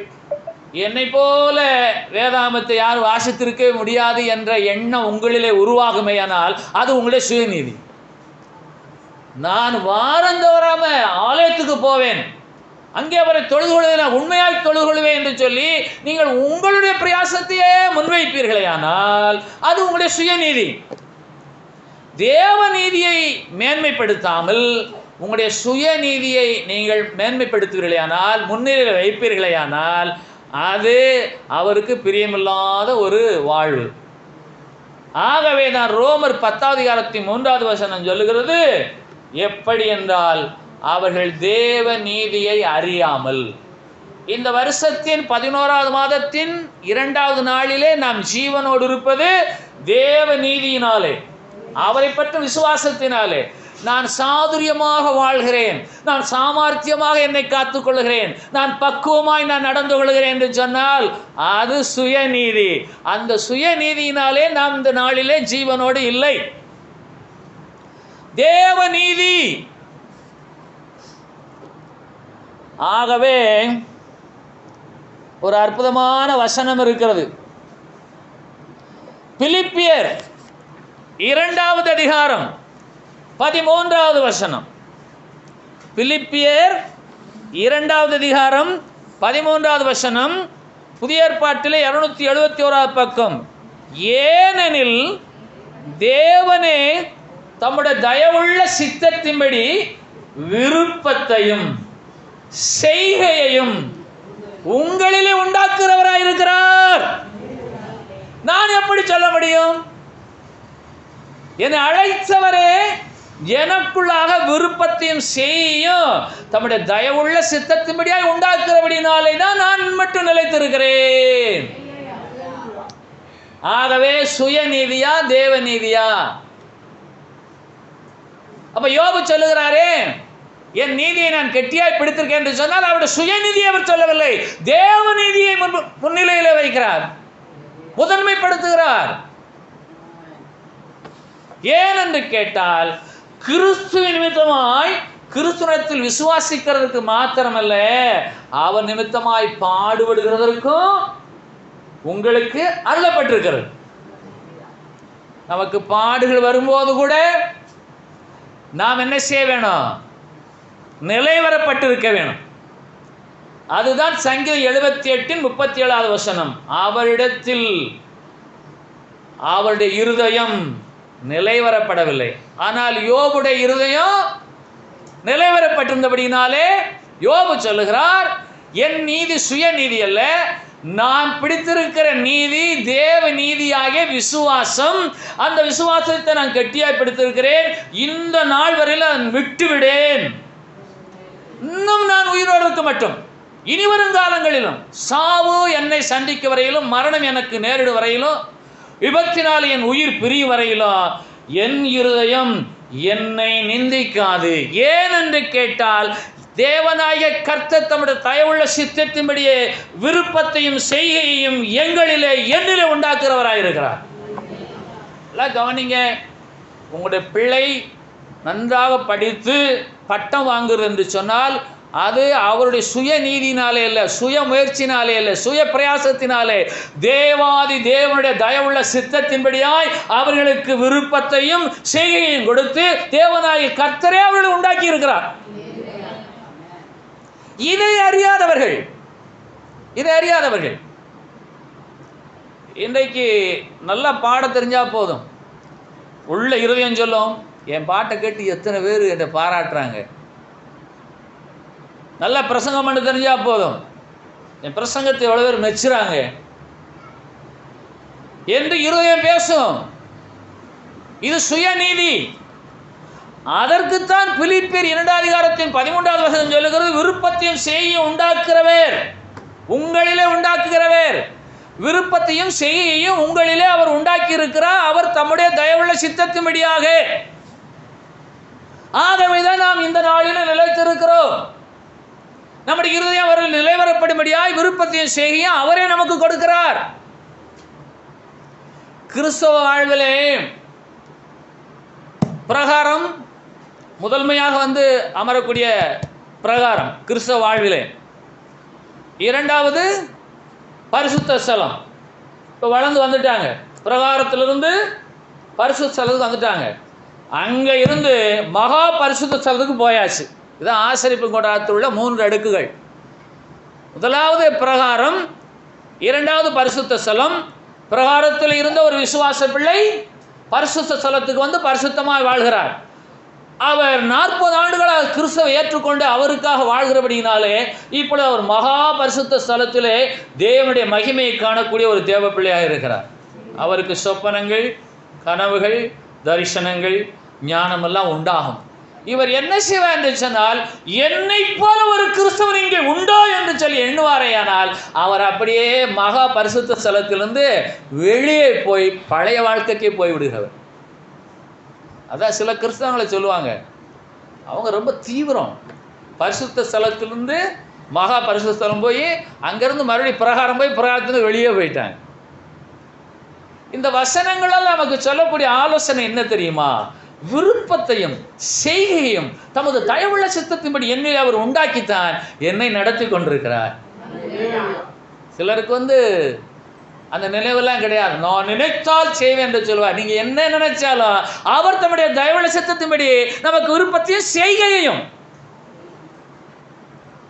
Speaker 1: என்னை போல வேதாகமத்தை யாரும் வாசித்திருக்கவே முடியாது என்ற எண்ணம் உங்களிலே உருவாகுமேயானால் அது உங்களுடைய சுயநீதி. நான் வாரந்தோறாம ஆலயத்துக்கு போவேன், அங்கே அவரை தொழுது கொள்வேன், உண்மையாய் தொழுது கொள்வேன் என்று சொல்லி நீங்கள் உங்களுடைய பிரயாசத்தையே முன்வைப்பீர்களே ஆனால் அது உங்களுடைய சுயநீதி. தேவ நீதியை மேன்மைப்படுத்தாமல் உங்களுடைய சுயநீதியை நீங்கள் மேன்மைப்படுத்துவீர்களே ஆனால், முன்னிலையில் வைப்பீர்களே ஆனால் அது அவருக்கு பிரியமில்லாத ஒரு வாழ்வு. ஆகவே தான் ரோமர் 10:3 சொல்லுகிறது, எப்படி என்றால் அவர்கள் தேவ நீதியை அறியாமல். இந்த வருஷத்தின் 11வது மாதத்தின் 2வது நாளிலே நாம் ஜீவனோடு இருப்பது தேவ நீதியினாலே, அவரை பற்றி விசுவாசத்தினாலே. நான் சாதுரியமாக வாழ்கிறேன், நான் சாமர்த்தியமாக என்னை காத்துக்கொள்கிறேன், நான் பக்குவமாய் நான் நடந்து கொள்கிறேன் என்று சொன்னால் அது சுயநீதி. அந்த சுயநீதியினாலே நாம் இந்த நாளிலே ஜீவனோடு இல்லை. தேவ நீதி. ஆகவே ஒரு அற்புதமான வசனம் இருக்கிறது. பிலிப்பியர் 2வது அதிகாரம் 13வது வசனம். பிலிப்பியர் 2வது அதிகாரம் 13வது வசனம், புதிய ஏற்பாட்டிலே 271வது பக்கம். ஏனெனில் தேவனே தம்முடைய தயவுள்ள சித்தத்தின்படி விருப்பத்தையும் செய்கையையும் உங்களிலே உண்டாக்குறவராயிருக்கிறார். நான் எப்படி சொல்ல முடியும்? என்னை அழைத்தவரே எனக்குள்ளாக விருப்பத்தையும் செய்யும் தம்முடைய தயவுள்ள சித்தத்தின்படியாய் உண்டாக்குறபடினாலே தான் நான் மட்டும் நிலைத்திருக்கிறேன். ஆகவே சுயநீதியா தேவ நீதியா? அப்ப யோபு சொல்லுகிறாரே, என் நீதியை நான் கெட்டியாய் பிடித்திருக்கேன் என்று சொன்னால் அவருடைய சுயநீதியை அவர் சொல்லவில்லை, தேவ நீதியை முன்னிலையிலே வைக்கிறார், முதன்மைப்படுத்துகிறார். ஏன் என்று கேட்டால், கிறிஸ்துவ நிமித்தமாய் கிறிஸ்துவத்தில் விசுவாசிக்கிறதுக்கு மாத்திரமல்ல, அவர் நிமித்தமாய் பாடுபடுகிறதற்கும் உங்களுக்கு அருளப்பட்டிருக்கிறது. நமக்கு பாடுகள் வரும்போது கூட நாம் என்ன செய்ய வேணும்? நிலைவரப்பட்டிருக்க வேணும். அதுதான் சங்கீதம் 78:37 வசனம். அவரிடத்தில் அவருடைய இருதயம் நிலைவரப்படவில்லை, ஆனால் யோபுடைய இருதயம் நிலைவரப்பட்டிருந்தபடினாலே யோபு சொல்லுகிறார், என் நீதி சுய நீதி அல்ல, நான் பிடித்திருக்கிற நீதி தேவ நீதியாகிய விசுவாசம். அந்த விசுவாசத்தை நான் கெட்டியாய் பிடித்திருக்கிறேன். இந்த நாள் வரையில் நான் விட்டுவிடேன். இன்னும் நான் உயிரோடு இருக்க மட்டும், இனி வரும் காலங்களிலும் சாவு என்னை சந்திக்க வரையிலும், மரணம் எனக்கு நேரிடும் வரையிலும், விபத்தினால் என் உயிர் பிரியும் வரையிலும் என் இருதயம் என்னை நிந்திக்காது. ஏன் என்று கேட்டால், தேவனாகிய கர்த்தர் தம்முடைய தயவுள்ள சித்தத்தின்படியே விருப்பத்தையும் செய்கையையும் எங்களிலே என்னிலே உண்டாக்குறவராயிருக்கிறார். எல்லாம் கவனிங்க. உங்களுடைய பிள்ளை நன்றாக படித்து பட்டம் வாங்குறது என்று சொன்னால் அது அவருடைய சுய நீதினாலே இல்லை, சுய முயற்சினாலே இல்லை, சுய பிரயாசத்தினாலே தேவாதி தேவனுடைய தயவுள்ள சித்தத்தின்படியாய் அவர்களுக்கு விருப்பத்தையும் செய்கையையும் கொடுத்து தேவனாகிய கர்த்தரே அவர்களை உண்டாக்கி இருக்கிறார். இதை அறியாதவர்கள் இன்றைக்கு நல்ல பாடம் தெரிஞ்சா போதும், உள்ள இருதயம் சொல்லும், என் பாட்டை கேட்டு எத்தனை பேர் என்னை பாராட்டுறாங்க. நல்ல பிரசங்கம் பண்ண தெரிஞ்சா போதும், என் பிரசங்கத்தை எவ்வளோ பேர் மெச்சுறாங்க என்று இருதயம் பேசும். இது சுயநீதி. அதற்குத்தான் பிலிப்பியர் 2:13 வசனம் சொல்லுகிறது, விருப்பத்தையும் செய்கையும் உண்டாக்குகிறவர், உங்களிலே உண்டாக்குகிறவர், விருப்பத்தையும் செய்கையையும் உங்களிலே அவர் உண்டாக்கி இருக்கிறார், அவர் தம்முடைய தயவுள்ள சித்தத்தின்படியாக. ஆகவேதான் நாம் இந்த நாளில் நிலைத்திருக்கிறோம். நம்முடைய இருதயம் அவர்கள் நிலைவரப்படும்படியாய் விருப்பத்தையும் செய்கையும் அவரே நமக்கு கொடுக்கிறார். கிறிஸ்தவ வாழ்விலே பிரகாரம் முதன்மையாக அமரக்கூடிய பிரகாரம் கிறிஸ்தவ வாழ்விலே. இரண்டாவது பரிசுத்த ஸ்தலம். இப்போ வளர்ந்து வந்துட்டாங்க, பிரகாரத்திலிருந்து பரிசுத்த ஸ்தலத்துக்கு வந்துட்டாங்க. அங்கே இருந்து மகா பரிசுத்த ஸ்தலத்துக்கு போயாச்சு. இதுதான் ஆசரிப்பு கூடாரத்தில் உள்ள 3 அடுக்குகள். முதலாவது பிரகாரம், இரண்டாவது பரிசுத்த ஸ்தலம். பிரகாரத்தில் இருந்த ஒரு விசுவாச பிள்ளை பரிசுத்த ஸ்தலத்துக்கு பரிசுத்தமாக வாழ்கிறார். அவர் 40 ஆண்டுகளாக கிறிஸ்துவை ஏற்றுக்கொண்டு அவருக்காக வாழ்கிறபடினாலே இப்பொழுது அவர் மகா பரிசுத்த ஸ்தலத்திலே தேவனுடைய மகிமையை காணக்கூடிய ஒரு தேவ பிள்ளையாக இருக்கிறார். அவருக்கு சொப்பனங்கள், கனவுகள், தரிசனங்கள், ஞானமெல்லாம் உண்டாகும். இவர் என்ன செய்வார் என்று சொன்னால், என்னை போல ஒரு கிறிஸ்தவர் இங்கே உண்டோ என்று சொல்லி எண்ணுவாரேயானால் அவர் அப்படியே மகா பரிசுத்த ஸ்தலத்திலிருந்து வெளியே போய் பழைய வாழ்க்கைக்கே போய் விடுகிறவர். அதான் சில கிறிஸ்தவங்களை சொல்லுவாங்க, அவங்க ரொம்ப தீவிரம். பரிசுத்த ஸ்தலத்திலிருந்து மகா பரிசுத்த ஸ்தலம் போய் அங்கேருந்து மறுபடியும் பிரகாரம் போய் பிரகாரத்திலிருந்து வெளியே போயிட்டாங்க. இந்த வசனங்களால் நமக்கு சொல்லக்கூடிய ஆலோசனை என்ன தெரியுமா? விருப்பத்தையும் செய்கையும் தமது தயவுள்ள சித்தத்தின்படி என்னை அவர் உண்டாக்கித்தான் என்னை நடத்தி கொண்டிருக்கிறார். சிலருக்கு அந்த நினைவெல்லாம் கிடையாது. நான் நினைத்தால் செய்வேன் என்று சொல்வார். நீங்க என்ன நினைச்சாலும் அவர் தம்முடைய தயவுள்ள சித்தத்தின்படி நமக்கு விருப்பத்தையும் செய்கையையும்.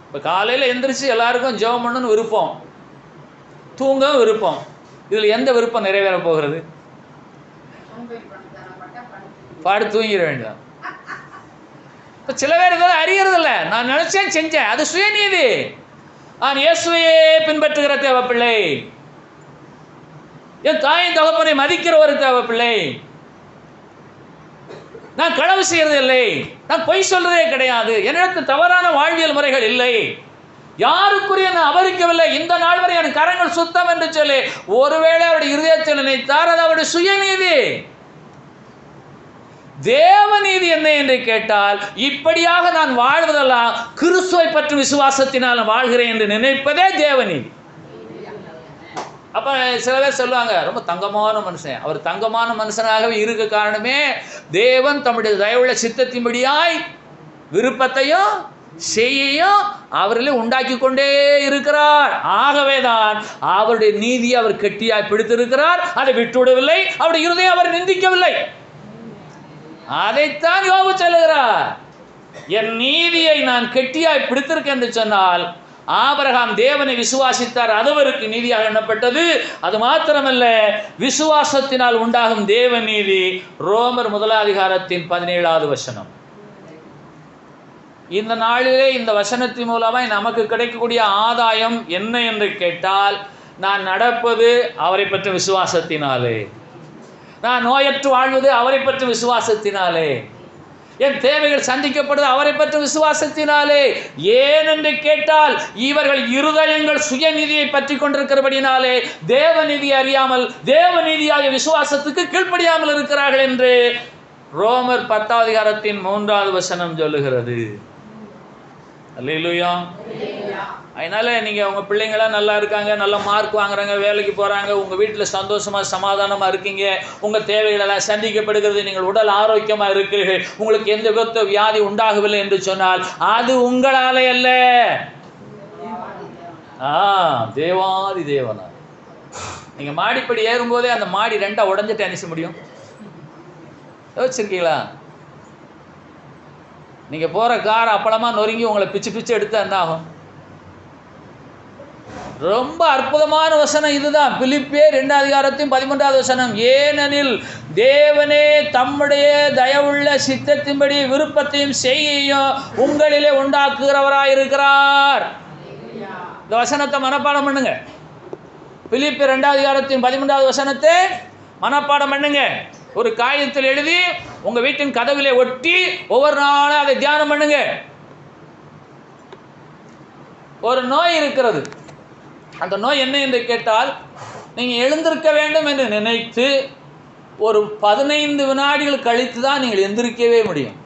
Speaker 1: இப்போ காலையில் எந்திரிச்சு எல்லாருக்கும் ஜெபம் பண்ணணும்னு விருப்பம், தூங்கவும் விருப்பம். இதில் எந்த விருப்பம் நிறைவேற போகிறது? பாடு தூங்கிட வேண்டியதான். இப்போ சில பேர் இதெல்லாம் அறியறதில்ல. நான் நினைச்சேன் செஞ்சேன், அது சுயநீதி. நான் இயேசுவையே பின்பற்றுகிற தேவ பிள்ளை, என் தாயின் தகப்பனை மதிக்கிற ஒரு தேவ பிள்ளை, நான் களவு செய்யறது இல்லை, நான் பொய் சொல்றதே கிடையாது, என்னிடத்து தவறான வாழ்வியல் முறைகள் இல்லை, யாருக்குரிய நான் அபரிக்கவில்லை, இந்த நாள் வரை என் கரங்கள் சுத்தம் என்று சொல்லி ஒருவேளை அவருடைய இருதயத்தில் நினைத்தார், அது அவருடைய சுயநீதி. தேவநீதி என்ன என்று கேட்டால், இப்படியாக நான் வாழ்வதெல்லாம் கிறிஸ்துவை பற்றி விசுவாசத்தினால் வாழ்கிறேன் என்று நினைப்பதே தேவநீதி. அப்ப சில பேர் சொல்லுவாங்க, ரொம்ப தங்கமான மனுஷன். அவர் தங்கமான மனுஷனாகவே இருக்க காரணமே தேவன் தம்முடைய தயவுள்ள சித்தத்தின்படியாய் விருப்பத்தையும் செய்யையும் அவர்களே உண்டாக்கி கொண்டே இருக்கிறார். ஆகவேதான் அவருடைய நீதியை அவர் கெட்டியாய் பிடித்திருக்கிறார். அதை விட்டுவிடவில்லை. அவருடைய இருதயம் அவர் நிந்திக்கவில்லை. அதைத்தான் யோபு சொல்லுகிறார், என் நீதியை நான் கெட்டியாய் பிடித்திருக்கேன் என்று சொன்னால் ஆபிரகாம் தேவனை விசுவாசித்தார், அது அவருக்கு நீதியாக எண்ணப்பட்டது. அது மாத்திரமல்ல, விசுவாசத்தினால் உண்டாகும் தேவ நீதி. ரோமர் 1:17 வசனம். இந்த நாளிலே இந்த வசனத்தின் மூலமாய் நமக்கு கிடைக்கக்கூடிய ஆதாயம் என்ன என்று கேட்டால், நான் நடப்பது அவரை பற்றி விசுவாசத்தினாலே, நான் நோயற்று வாழ்வது அவரை பற்றி விசுவாசத்தினாலே, என் தேவைகள் சந்திக்கப்படுவது அவரை பற்றி விசுவாசத்தினாலே. ஏனென்று கேட்டால், இவர்கள் இருதயங்கள் சுயநீதியை பற்றி கொண்டிருக்கிறபடினாலே தேவநீதியை அறியாமல் தேவநீதியாகிய விசுவாசத்துக்கு கீழ்ப்படியாமல் இருக்கிறார்கள் என்று ரோமர் 10:3 வசனம் சொல்லுகிறது. அல்லேலூயா. அதனால நீங்கள் உங்கள் பிள்ளைங்களாம் நல்லா இருக்காங்க, நல்ல மார்க் வாங்குறாங்க, வேலைக்கு போகிறாங்க, உங்கள் வீட்டில் சந்தோஷமாக சமாதானமாக இருக்கீங்க, உங்கள் தேவைகளெல்லாம் சந்திக்கப்படுகிறது, நீங்கள் உடல் ஆரோக்கியமாக இருக்கிறீர்கள், உங்களுக்கு எந்த வித வியாதி உண்டாகவில்லை என்று சொன்னால் அது உங்களாலே அல்ல, தேவாதி தேவனா. நீங்கள் மாடிப்படி ஏறும்போதே அந்த மாடி 2 உடஞ்சிட்டு அணிச முடியும்? யோசிச்சிருக்கீங்களா? நீங்கள் போகிற கார் அப்பளமாக நொறுங்கி உங்களை பிச்சு பிச்சு எடுத்து என்ன ஆகும்? ரொம்ப அற்புதமான வசனம் இதுதான். பிலிப்பியர் 2:13 வசனம். ஏனெனில் தேவனே தம்முடைய தயவுள்ள சித்தத்தின்படி விருப்பத்தையும் செய்யையும் உங்களிலே உண்டாக்குகிறவராயிருக்கிறார். இந்த வசனத்தை மனப்பாடம் பண்ணுங்க. பிலிப்பியர் 2:13 வசனத்தை மனப்பாடம் பண்ணுங்க. ஒரு காகிதத்தில் எழுதி உங்கள் வீட்டின் கதவிலே ஒட்டி ஒவ்வொரு நாளும் அதை தியானம் பண்ணுங்க. ஒரு நோய் இருக்கிறது. அந்த நோய் என்ன என்று கேட்டால், நீங்கள் எழுந்திருக்க வேண்டும் என்று நினைத்து ஒரு 15 வினாடிகள் கழித்து தான் நீங்கள் எந்திரிக்கவே முடியும்.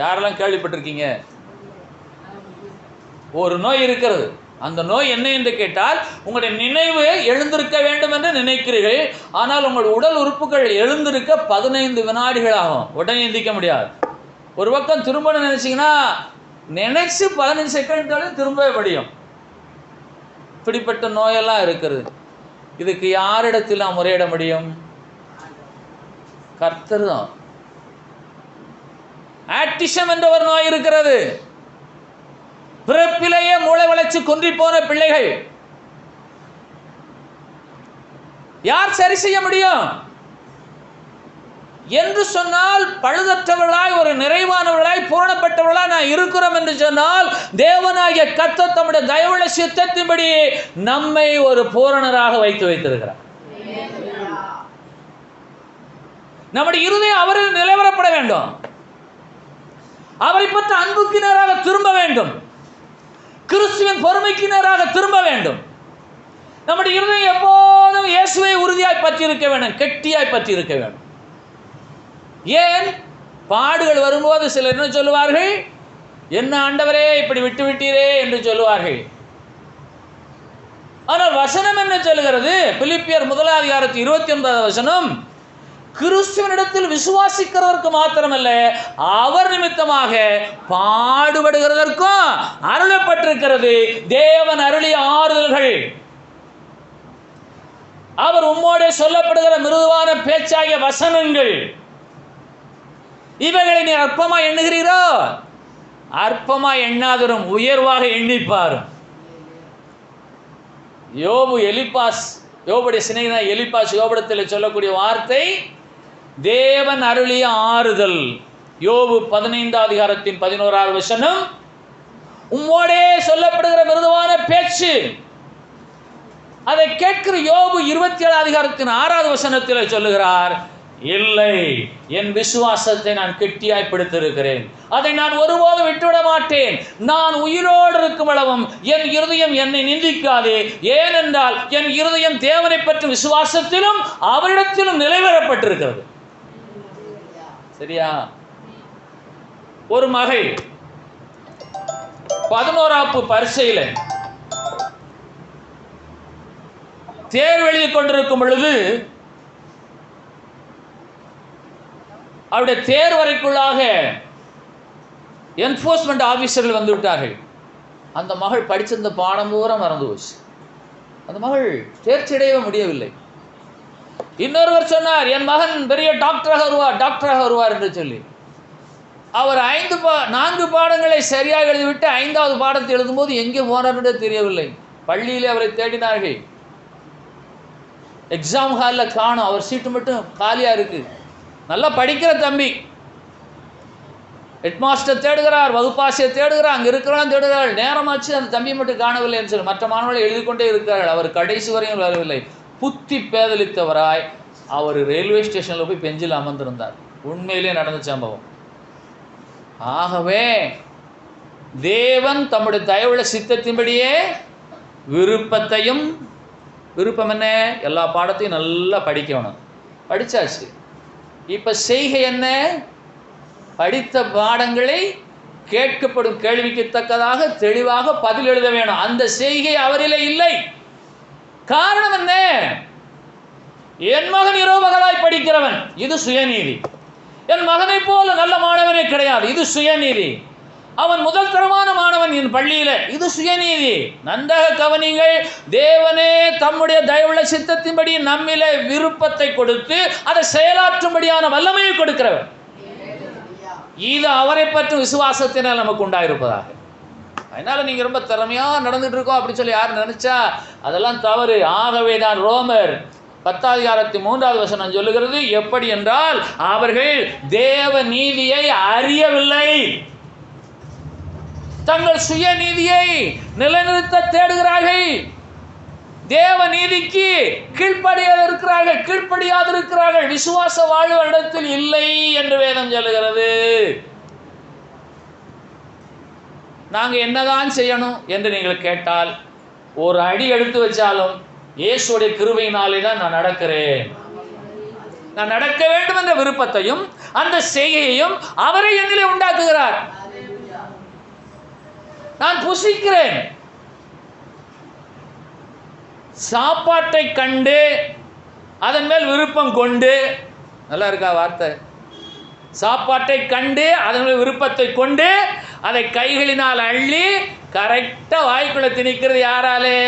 Speaker 1: யாரெல்லாம் கேள்விப்பட்டிருக்கீங்க? ஒரு நோய் இருக்கிறது. அந்த நோய் என்ன என்று கேட்டால், உங்களுடைய நினைவு எழுந்திருக்க வேண்டும் என்று நினைக்கிறீர்கள், ஆனால் உங்கள் உடல் உறுப்புகள் எழுந்திருக்க 15 வினாடிகள் ஆகும். உடனே எந்திரிக்க முடியாது. ஒரு பக்கம் திரும்ப நினைச்சிங்கன்னா நினைச்சு 15 செகண்ட் திரும்பவே முடியும். இப்படிப்பட்ட நோயெல்லாம் இருக்கிறது. இதுக்கு யாரிடத்தில் நாம் முறையிட முடியும்? கர்த்தர் தான். ஆட்டிசம் என்ற ஒரு நோய் இருக்கிறது. பிறப்பிலேயே மூளை வளர்ச்சி குன்றி போன பிள்ளைகள். யார் சரி செய்ய முடியும் என்று சொன்னால், பழுதற்றவர்களாய் ஒரு நிறைவானவர்களாய் பூரணப்பட்டவர்களாய் நான் இருக்கிறோம் என்று சொன்னால், தேவனாகிய கர்த்தர் தம்முடைய தயவுள்ள சித்தத்தின்படி நம்மை ஒரு பூரணராக வைத்திருக்கிறார். நம்முடைய இருதயம் அவரில் நிலைவரப்பட வேண்டும். அவரை பற்றி அன்புக்கு நேராக திரும்ப வேண்டும். கிறிஸ்துவின் பொறுமைக்கு நேராக திரும்ப வேண்டும். நம்முடைய இருதயம் எப்போதும் இயேசுவை உறுதியாய் பற்றி இருக்க வேண்டும், கெட்டியாய் பற்றி இருக்க வேண்டும். ஏன்? பாடுகள் வரும்போது சிலர் என்ன சொல்லுவார்கள்? என்ன ஆண்டவரே இப்படி விட்டு விட்டீரே என்று சொல்லுவார்கள். ஆனால் வசனம் என்ன சொல்லுகிறது? பிலிப்பியர் 1:29 வசனம், கிறிஸ்துவனிடத்தில் விசுவாசிக்கிறதற்கு மாத்திரமல்ல, அவர் நிமித்தமாக பாடுபடுகிறதற்கும் அருளப்பட்டிருக்கிறது தேவன் அருளிய ஆறுதல்கள். அவர் உம்மோடே சொல்லப்படுகிற மிருதுவான பேச்சாகிய வசனங்கள், இவைகளை நீ அற்பமா எண்ணுகிறீரோ? அற்பமா எண்ணாதரும் உயர்வாக எண்ணிப்பாரும். யோபு எலிப்பாஸ், யோபுடைய சிநேகிதன் எலிப்பாஸ் யோபிடத்தில் சொல்லக்கூடிய வார்த்தை தேவன் அருளிய ஆறுதல். யோபு 15:11 வசனம், உம்மோடே சொல்லப்படுகிற மிருதுவான பேச்சு. அதை கேட்கிற யோபு 27:6 வசனத்தில் சொல்லுகிறார், இல்லை, என் விசுவாசத்தை நான் கெட்டியாய் பிடித்திருக்கிறேன், அதை நான் ஒருபோதும் விட்டுவிட மாட்டேன். நான் உயிரோடு இருக்கும் அளவும் என் இருதயம் என்னை நிந்திக்காதே. ஏனென்றால் என் இருதயம் தேவனை பற்றி விசுவாசத்திலும் அவரிடத்திலும் நிலைவரப்பட்டிருக்கிறது. சரியா? ஒரு மகள் 11ஆம் பரீட்சையில் தேர்வு எழுதி கொண்டிருக்கும் பொழுது அவருடைய தேர்வறைக்குள்ளாக என்ஃபோர்ஸ்மெண்ட் ஆபீசர்கள் வந்து விட்டார்கள். அந்த மகள் படிச்சிருந்த பாடம் பூரா மறந்து போச்சு. அந்த மகள் தேர்ச்சி அடையவே முடியவில்லை. இன்னொருவர் சொன்னார், என் மகன் பெரிய டாக்டராக வருவார் என்று சொல்லி. அவர் 4 பாடங்களை சரியாக எழுதிவிட்டு 5வது பாடத்தை எழுதும்போது எங்கே போனார்ன்றே தெரியவில்லை. பள்ளியிலே அவரை தேடினார்கள். எக்ஸாம் ஹாலில் காணும், அவர் சீட்டு மட்டும் காலியாக இருக்குது. நல்லா படிக்கிற தம்பி. ஹெட்மாஸ்டர் தேடுகிறார், வகுப்பாசிரியர் தேடுகிறார், அங்கே இருக்கிறவங்க தேடுகிறார்கள். நேரமாச்சு, அந்த தம்பி மட்டும் காணவில்லை என்று சொல்லி மற்ற மாணவர்கள் எழுதி கொண்டே இருக்கிறார்கள். அவர் கடைசி வரையும் வரவில்லை. புத்தி பேதலித்தவராய் அவர் ரயில்வே ஸ்டேஷனில் போய் பெஞ்சில் அமர்ந்திருந்தார். உண்மையிலே நடந்த சம்பவம். ஆகவே தேவன் தம்முடைய தயவுள்ள சித்தத்தின்படியே விருப்பத்தையும், விருப்பம் என்ன? எல்லா பாடத்தையும் நல்லா படிக்கணும். படித்தாச்சு. இப்போ செய்கை என்ன? படித்த பாடங்களை கேட்கப்படும் கேள்விக்கு தக்கதாக தெளிவாக பதில் எழுத வேணும். அந்த செய்கை அவரிலே இல்லை. காரணம் என்ன? என் மகன் இரவு பகலாய் படிக்கிறவன், இது சுயநீதி. என் மகனை போல நல்ல மாணவனே கிடையாது, இது சுயநீதி. அவன் முதல் தரமான மாணவன் என் பள்ளியில, இது சுயநீதி. நன்றாக கவனிங்கள். தேவனே தம்முடைய தயவுள்ள சித்தத்தின்படி நம்மிலே விருப்பத்தை கொடுத்து அதை செயலாற்றும்படியான வல்லமையை கொடுக்கிறவர். இது அவரை பற்றும் விசுவாசத்தினால் நமக்கு உண்டாயிருப்பதாக. அதனால நீங்க ரொம்ப திறமையா நடந்துட்டு இருக்கோம் அப்படி சொல்லி யார் நினைச்சா அதெல்லாம் தவறு. ஆகவே தான் ரோமர் 10:3 சொல்லுகிறது, எப்படி என்றால் அவர்கள் தேவ நீதியை அறியவில்லை, தங்கள் சுய நீதியை நிலைநிறுத்த தேடுகிறார்கள், தேவ நீதிக்கு கீழ்ப்படியாது இருக்கிறார்கள், விசுவாச வாழ்வு இடத்தில் இல்லை என்று வேதம் சொல்லுகிறது. நாங்க என்னதான் செய்யணும் என்று நீங்கள் கேட்டால், ஒரு அடி எடுத்து வச்சாலும் இயேசுடைய கிருபையினாலே தான் நான் நடக்கிறேன். நான் நடக்க வேண்டும் என்ற விருப்பத்தையும் அந்த செய்கையையும் அவரை என்னிலே உண்டாக்குகிறார். நான் புசிக்கிறேன். சாப்பாட்டை கண்டு அதன் மேல் விருப்பம் கொண்டு, நல்லா இருக்கா வார்த்தை? சாப்பாட்டை கண்டு அதன் மேல் விருப்பத்தை கொண்டு அதை கைகளினால் அள்ளி கரெக்டா வாய்க்குள்ள திணிக்கிறது யாராலே?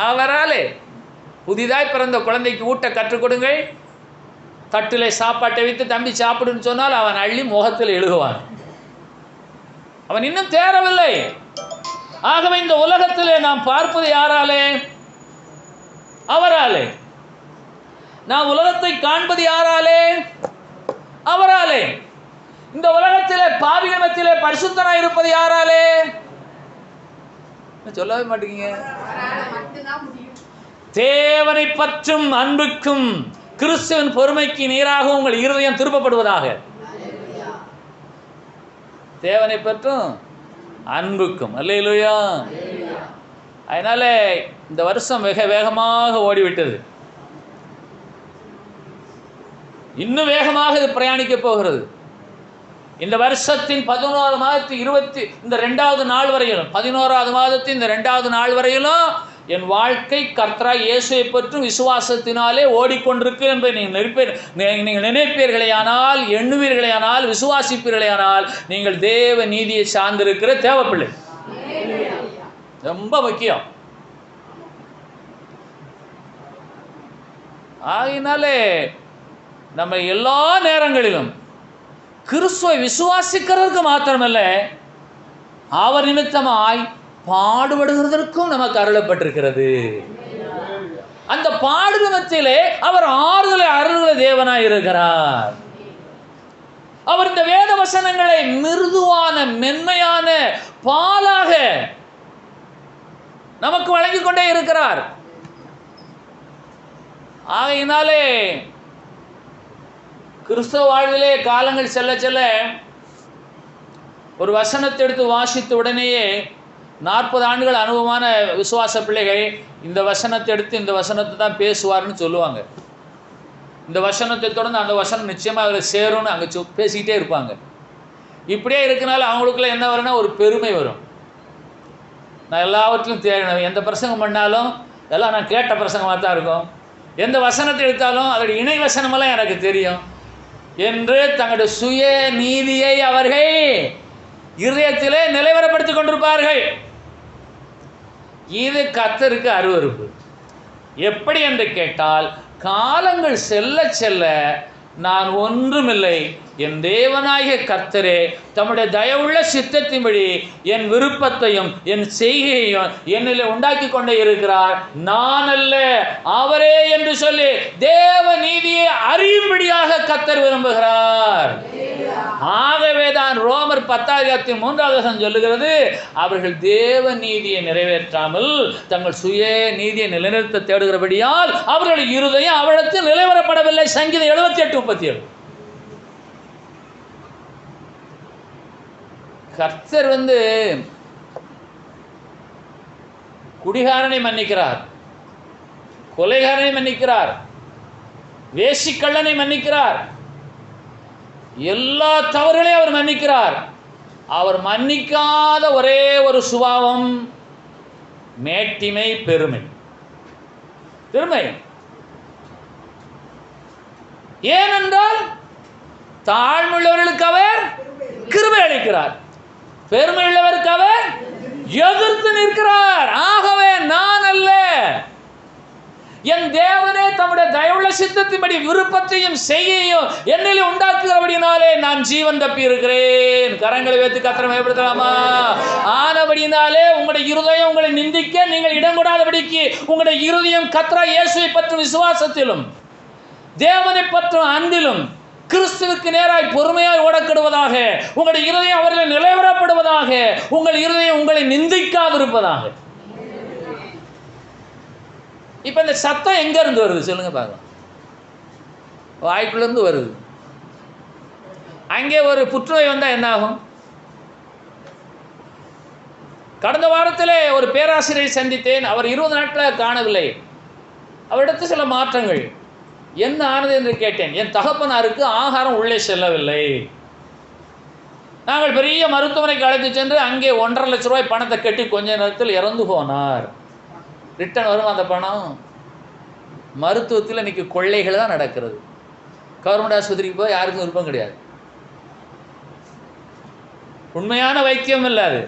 Speaker 1: அவராலே. புதிதாய் பிறந்த குழந்தைக்கு ஊட்ட கற்றுக் கொடுங்கள். தட்டிலே சாப்பாட்டை வைத்து தம்பி சாப்பிடுன்னு சொன்னால் அவன் அள்ளி முகத்தில் எழுகுவான். அவன் இன்னும் தேரவில்லை. ஆகவே இந்த உலகத்திலே நாம் பார்ப்பது யாராலே? அவராலே. நாம் உலகத்தை காண்பது யாராலே? அவராலே. இந்த உலகத்திலே பாவிகமத்திலே பரிசுத்தனாய் இருப்பது யாராலே? சொல்லவே மாட்டீங்க. தேவனை பற்றும் அன்புக்கும் கிறிஸ்துவின் பொறுமைக்கு நீராக உங்கள் இருதயம் திருப்பப்படுவதாக. தேவனை பற்றும் அன்புக்கும். அல்லேலூயா. அதனால இந்த வருஷம் வெக வேகமாக ஓடிவிட்டது. இன்னும் வேகமாக இது பிரயாணிக்க போகிறது. இந்த வருஷத்தின் 11வது மாதத்தின் 2வது நாள் வரையிலும், 11வது மாதத்தின் இந்த 2வது நாள் வரையிலும் என் வாழ்க்கை கர்த்தராய் இயேசுவை பற்றும் விசுவாசத்தினாலே ஓடிக்கொண்டிருக்கு என்பதை நீங்கள் நினைப்பீர்களேயானால், எண்ணுவீர்களேயானால், விசுவாசிப்பீர்களேயானால் நீங்கள் தேவ நீதியை சார்ந்திருக்கிற தேவப்பிள்ளை. ரொம்ப முக்கியம். ஆகினாலே நம்ம எல்லா நேரங்களிலும் கிறிஸ்துவை விசுவாசிக்கிறதுக்கு மாத்திரமல்ல, அவர் நிமித்தமாய் பாடுபடுகிறதற்கும் நமக்கு அருளப்பட்டிருக்கிறது. அந்த பாடுபத்திலே அவர் ஆறுதலை அருள்கிற தேவனாய் இருக்கிறார். அவர் இந்த வேத வசனங்களை மிருதுவான மென்மையான பாலாக நமக்கு வழங்கிக் கொண்டே இருக்கிறார். ஆகையினாலே கிறிஸ்தவ வாழ்விலே காலங்கள் செல்ல செல்ல ஒரு வசனத்தை எடுத்து வாசித்த உடனேயே 40 ஆண்டுகள் அனுபவமான விசுவாச பிள்ளைகள் இந்த வசனத்தை எடுத்து இந்த வசனத்தை தான் பேசுவார்னு சொல்லுவாங்க. இந்த வசனத்தை தொடர்ந்து அந்த வசனம் நிச்சயமாக அதில் சேரும்னு அங்கே பேசிக்கிட்டே இருப்பாங்க. இப்படியே இருக்கனால அவங்களுக்குள்ள என்ன வரும்னா ஒரு பெருமை வரும். நான் எல்லாவற்றிலும் தேடினேன், எந்த பிரசங்கம் பண்ணாலும் எல்லாம் நான் கேட்ட பிரசங்கமாக தான் இருக்கும், எந்த வசனத்தை எடுத்தாலும் அதோடைய இணை வசனமெல்லாம் எனக்கு தெரியும் என்று தங்களுடைய சுய நீதியை அவர்கள் இருதயத்திலே நிலைவரப்படுத்திக் கொண்டிருப்பார்கள். இது கர்த்தருக்கு அருவருப்பு. எப்படி என்று கேட்டால், காலங்கள் செல்ல செல்ல நான் ஒன்றுமில்லை, என் தேவனாகிய கர்த்தரே தம்முடைய தயவுள்ள சித்தத்தின்படி என் விருப்பத்தையும் என் செய்கையையும் என்னிலே உண்டாக்கி கொண்டே இருக்கிறார், நான் அல்ல அவரே என்று சொல்லி தேவ நீதியை அறியும்படியாக கர்த்தர் விரும்புகிறார். ஆகவே தான் ரோமர் 10:3 சொல்லுகிறது, அவர்கள் தேவ நீதியை நிறைவேற்றாமல் தங்கள் சுய நீதியை நிலைநிறுத்த தேடுகிறபடியால் அவர்கள் இருதயம் அவரிடத்தில் நிலைவரப்படவில்லை. சங்கீதம் 78:37. கர்த்தர் குடிகாரனை மன்னிக்கிறார், கொலைகாரனை மன்னிக்கிறார், வேசிக்கள்ளனை மன்னிக்கிறார், எல்லா தவறுகளையும் அவர் மன்னிக்கிறார். அவர் மன்னிக்காத ஒரே ஒரு சுபாவம் மேட்டிமை, பெருமை. ஏனென்றால் தாழ்மையுள்ளவர்களுக்கு அவர் கிருபை அளிக்கிறார், பெருமையுள்ளவருக்கு அவர் எதிர்த்து நிற்கிறார். ஆகவே நான் அல்ல, என் தேவனே தம்முடைய தயவுள்ள சித்தத்தின்படி விருப்பத்தையும் செய்யையும் என்னிலே உண்டாக்குகிறபடினாலே நான் ஜீவன் தப்பி இருக்கிறேன். கரங்களை வைத்து கர்த்தரை மகிமைப்படுத்தலாமா? ஆனபடினாலே உங்களுடைய இருதயம் உங்களை நிந்திக்க நீங்கள் இடம் கொடாதபடிக்கு உங்களுடைய இருதயம் கர்த்தராகிய இயேசுவை பற்றும் விசுவாசத்திலும் தேவனை பற்றும் அன்பிலும் கிறிஸ்துவுக்கு நேராய் பொறுமையாய் ஓடக்கிடுவதாக, உங்களுடைய இருதயம் அவர்களை நிலைவரப்படுவதாக, உங்கள் இருதயம் உங்களை நிந்திக்காதிருப்பதாக. இப்ப இந்த சத்தம் எங்க இருந்து வருது சொல்லுங்க பார்க்கலாம்? வாய்க்குள்ள இருந்து வருது. அங்கே ஒரு புற்றுநோய் வந்தா என்ன ஆகும்? கடந்த வாரத்திலே ஒரு பேராசிரியரை சந்தித்தேன். அவர் 20 நாட்களாக காணவில்லை. அவரிடத்து சில மாற்றங்கள் என்ன ஆனது என்று கேட்டேன். என் தகப்பனாருக்கு ஆகாரம் உள்ளே செல்லவில்லை. நாங்கள் பெரிய மருத்துவமனைக்கு அழைத்து சென்று அங்கே 1.5 லட்சம் ரூபாய் பணத்தை கட்டி கொஞ்ச நேரத்தில் இறந்து போனார். ரிட்டர்ன் வரும் அந்த பணம். மருத்துவத்தில் இன்னைக்கு கொள்ளைகள் தான் நடக்கிறது. கவர்மெண்ட் ஆஸ்பத்திரிக்கு போய் யாருக்கும் விருப்பம் கிடையாது. உண்மையான வைத்தியம் இல்லை அது.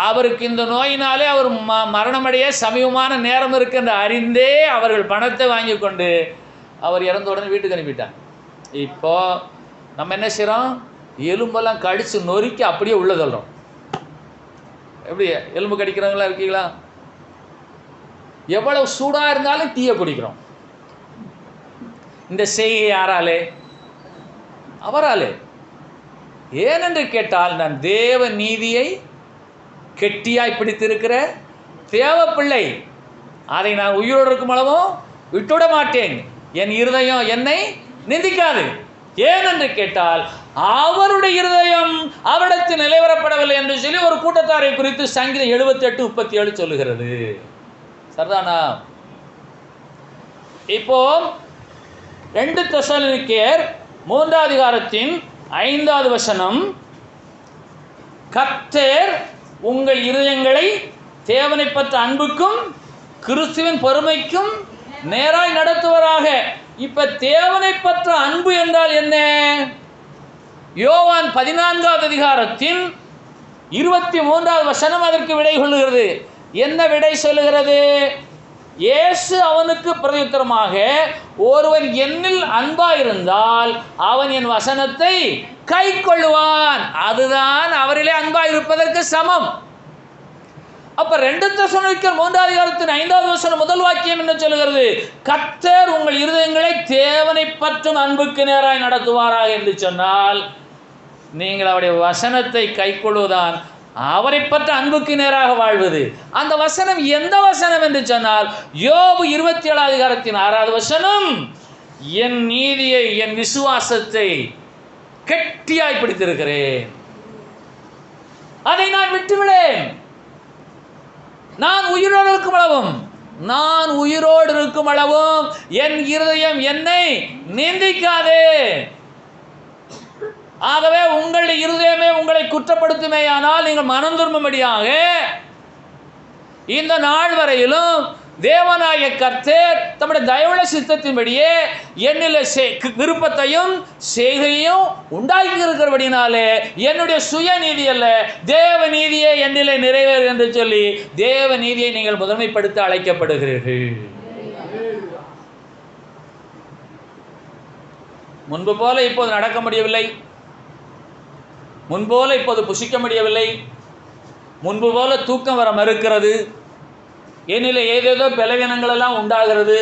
Speaker 1: அவருக்கு இந்த நோயினாலே அவர் மரணமடைய சமீபமான நேரம் இருக்குன்னு அறிந்தே அவர்கள் பணத்தை வாங்கி கொண்டு அவர் இறந்த உடனே வீட்டுக்கு அனுப்பிட்டாங்க. இப்போ நம்ம என்ன செய்கிறோம்? எலும்பெல்லாம் கடிச்சு நொறுக்கி அப்படியே உள்ள தள்ளுறோம். எப்படி எலும்பு கடிக்கிறவங்களா இருக்கீங்களா? எவ்வளவு சூடாக இருந்தாலும் தீயை குடிக்கிறோம். இந்த செய்கை யாராலே? அவராலே. ஏனென்று கேட்டால் நான் தேவ நீதியை கெட்டியாய் பிடித்திருக்கிற தேவ பிள்ளை. அதை நான் உயிரோடு இருக்கும் அளவும் விட்டுவிட மாட்டேன். என் இருதயம் என்னை நிந்திக்காது. ஏனென்று கேட்டால் அவருடைய இருதயம் அவரிடத்தில் நிலைவரப்படவில்லை என்று சொல்லி ஒரு கூட்டத்தாரை குறித்து சங்கீதம் 78:37 சொல்லுகிறது. சரிதானா? இப்போ 2 தெசலோனிக்கேயர் 3:5 கர்த்தர் உங்கள் இருதயங்களை தேவனை பற்ற அன்புக்கும் கிறிஸ்துவின் பொறுமைக்கும் நேராய் நடத்துவராக. இப்ப தேவனை பற்ற அன்பு என்றால் என்ன? யோவான் 14:23 அதற்கு விடை சொல்லுகிறது. என்ன விடை சொல்லுகிறது? இயேசு அவனுக்கு பிரதியுத்தரமாக, ஒருவன் என்னில் அன்பாயிருந்தால் அவன் என் வசனத்தை கை கொள்ளுவான், அதுதான் அவரிலே அன்பாயிருப்பதற்கு சமம். அப்ப 2 தெசலோனிக்கேயர் 3:5 முதல் வாக்கியம் என்ன சொல்லுகிறது? கர்த்தர் உங்கள் இருதயங்களை தேவனை பற்றும் அன்புக்கு நேராய் நடத்துவாராக என்று சொன்னால் நீங்கள் அவருடைய வசனத்தை கை கொள்வதுதான் அவரை பற்ற அன்புக்கு நேராக வாழ்வது. அந்த வசனம் எந்த வசனம் என்று சொன்னால் யோபு 27:6 என் நீதியை என் விசுவாசத்தை கெட்டியாய் பிடித்திருக்கிறேன், அதை நான் விட்டுவிடேன். நான் உயிரோடு இருக்கும் அளவும் என் இருதயம் என்னை நிந்திக்காதே. ஆகவே உங்களுடைய இருதயமே உங்களை குற்றப்படுத்துமேயானால் நீங்கள் மனம் திரும்பும்படியாக இந்த நாள் வரையிலும் தேவனாகிய கர்த்தர் தம்முடைய தயவுள்ள சித்தத்தின்படியே என்னில் விருப்பத்தையும் செய்கையும் உண்டாக்கி இருக்கிறபடினாலே என்னுடைய சுய நீதி அல்ல தேவ நீதியே என்னிலே நிறைவேறு என்று சொல்லி தேவ நீதியை நீங்கள் முதன்மைப்படுத்த அழைக்கப்படுகிறீர்கள். முன்பு போல இப்போது நடக்க முடியவில்லை, முன்போல இப்போது புசிக்க முடியவில்லை, முன்பு போல தூக்கம் வர மறுக்கிறது, என்னில் ஏதேதோ பலவீனங்கள் எல்லாம் உண்டாகிறது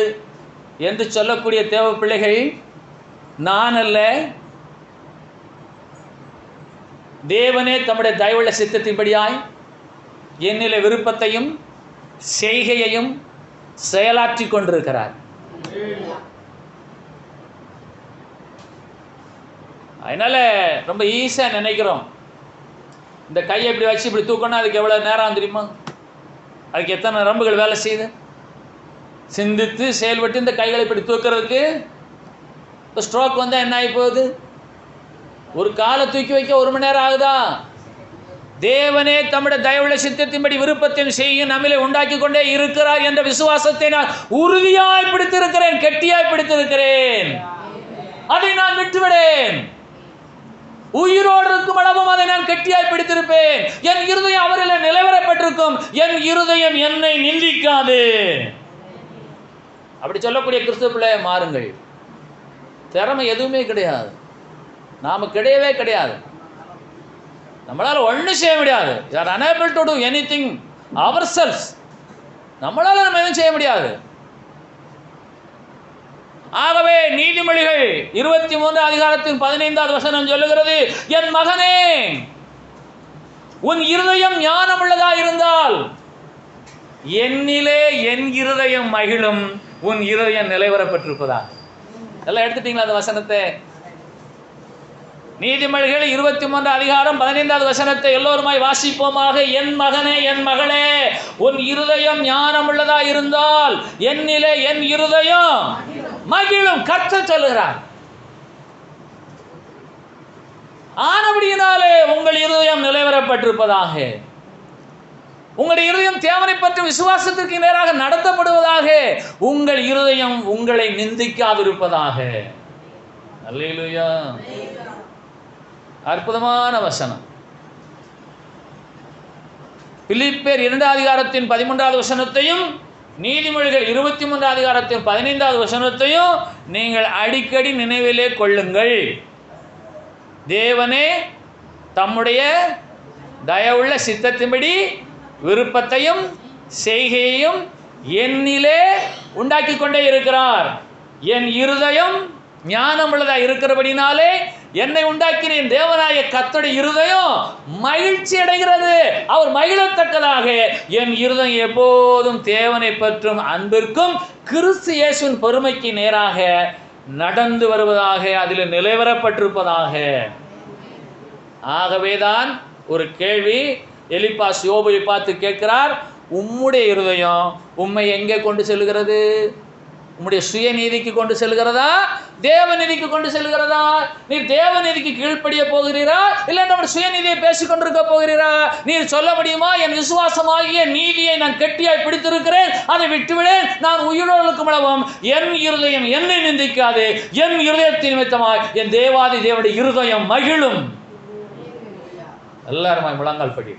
Speaker 1: என்று சொல்லக்கூடிய தேவ பிள்ளைகள் நான் அல்ல, தேவனே தம்முடைய தயவுள்ள சித்தத்தின்படியாய் என்னில விருப்பத்தையும் செய்கையையும் செயலாற்றி கொண்டிருக்கிறார். அதனால ரொம்ப ஈஸியாக நினைக்கிறோம், இந்த கையை இப்படி வச்சு இப்படி தூக்கணும், அதுக்கு எவ்வளோ நேரம் தெரியுமா? அதுக்கு எத்தனை நரம்புகள் வேலை செய்யுது? சிந்தித்து செயல்பட்டு இந்த கைகளை இப்படி தூக்கிறதுக்கு இப்போ ஸ்ட்ரோக் வந்தால் என்ன ஆகி போகுது? ஒரு காலை தூக்கி வைக்க 1 மணி நேரம் ஆகுதா? தேவனே தம்முடைய தயவுள்ள சித்தத்தின்படி விருப்பத்தையும் செய்யும் நம்மளை உண்டாக்கி கொண்டே இருக்கிறார் என்ற விசுவாசத்தை நான் உறுதியாய் பிடித்திருக்கிறேன், கெட்டியாய் பிடித்திருக்கிறேன். அதை நான் விட்டுவிடேன். உயிரோடு இருக்கும் அளவும் அதை நான் கெட்டியாய் பிடித்திருப்பேன். என் இருதயம் அவரில் நிலைவரப்பட்டிருக்கும். என் இருதயம் என்னை நிந்திக்காது. அப்படி சொல்லக்கூடிய கிறிஸ்துவ பிள்ளையை மாறுங்கள். திறமை எதுவுமே கிடையாது, நாம கிடையவே கிடையாது, நம்மளால ஒன்றும் செய்ய முடியாது. We are unable to do anything ourselves. நம்மளால நம்ம எதுவும் செய்ய முடியாது. ஆகவே நீதிமொழிகள் 23 அதிகாரத்தின் 15வது வசனம் சொல்லுகிறது, என் மகனே உன் இருதயம் ஞானம் உள்ளதா இருந்தால் என்னிலே என் இருதயம் மகிழும், உன் இருதயம் நிலைவரப்பட்டிருப்பதா. எல்லாம் எடுத்துட்டீங்களா அந்த வசனத்தை? நீதிமொழிகள் 23 அதிகாரம் 15வது வசனத்தை எல்லோருமாய் வாசிப்போமாக. என் மகனே என் மகளே உன் இருதயம் ஞானம் உள்ளதா இருந்தால் என்னிலே என் இருதயம் மகிழும். கர்த்தர் சொல்லுகிறார். ஆனபடியினாலே உங்கள் இருதயம் நிலைவரப்பட்டிருப்பதாக, உங்களுடைய இருதயம் தேவனை பற்றி விசுவாசத்திற்கு நேராக நடத்தப்படுவதாக, உங்கள் இருதயம் உங்களை நிந்திக்காதிருப்பதாக. அல்லேலூயா. அற்புதமான வசனம். பிலிப்பியர் 2 அதிகாரத்தின் 13வது வசனத்தையும் நீதிமொழிகள் 23 அதிகாரத்தின் 15வது வசனத்தையும் நீங்கள் அடிக்கடி நினைவிலே கொள்ளுங்கள். தேவனே தம்முடைய தயவுள்ள சித்தத்தின்படி விருப்பத்தையும் செய்கையையும் என்னிலே உண்டாக்கி கொண்டே இருக்கிறார். என் இருதயம் ஞானம் உள்ளதா இருக்கிறபடினாலே என்னை உண்டாக்கினேன். தேவனாய கர்த்தருடைய இருதயம் மகிழ்ச்சி அடைகிறது. அவர் மகிழத்தக்கதாக என் இருதயம் எப்போதும் தேவனை பற்றும் அன்பிற்கும் கிறிஸ்து இயேசுவின் பெருமைக்கு நேராக நடந்து வருவதாக, அதில் நிலைவரப்பட்டிருப்பதாக. ஆகவேதான் ஒரு கேள்வி எலிப்பாஸ் யோபை பார்த்து கேட்கிறார், உம்முடைய இருதயம் உம்மை எங்கே கொண்டு செல்கிறது? உம்முடைய சுயநீதிக்கு கொண்டு செல்கிறதா, தேவநீதிக்கு கொண்டு செல்கிறதா? நீர் தேவநீதிக்கு கீழ்ப்படிய போகிறீரா, இல்லை நம்முடைய சுயநீதியை பேசிக்கொண்டிருக்க போகிறீரா? நீர் சொல்ல முடியுமா, என் விசுவாசமாகிய நீதியை நான் கெட்டியாய் பிடித்திருக்கிறேன், அதை விட்டுவிடேன், நான் உயிரோடு இருக்கும் அளவும் என் இருதயம் என்னை நிந்திக்காது, என் இருதயத்தின் நிமித்தமாய் என் தேவாதி தேவனுடைய இருதயம் மகிழும். எல்லாருமாய் முழங்கால் படி.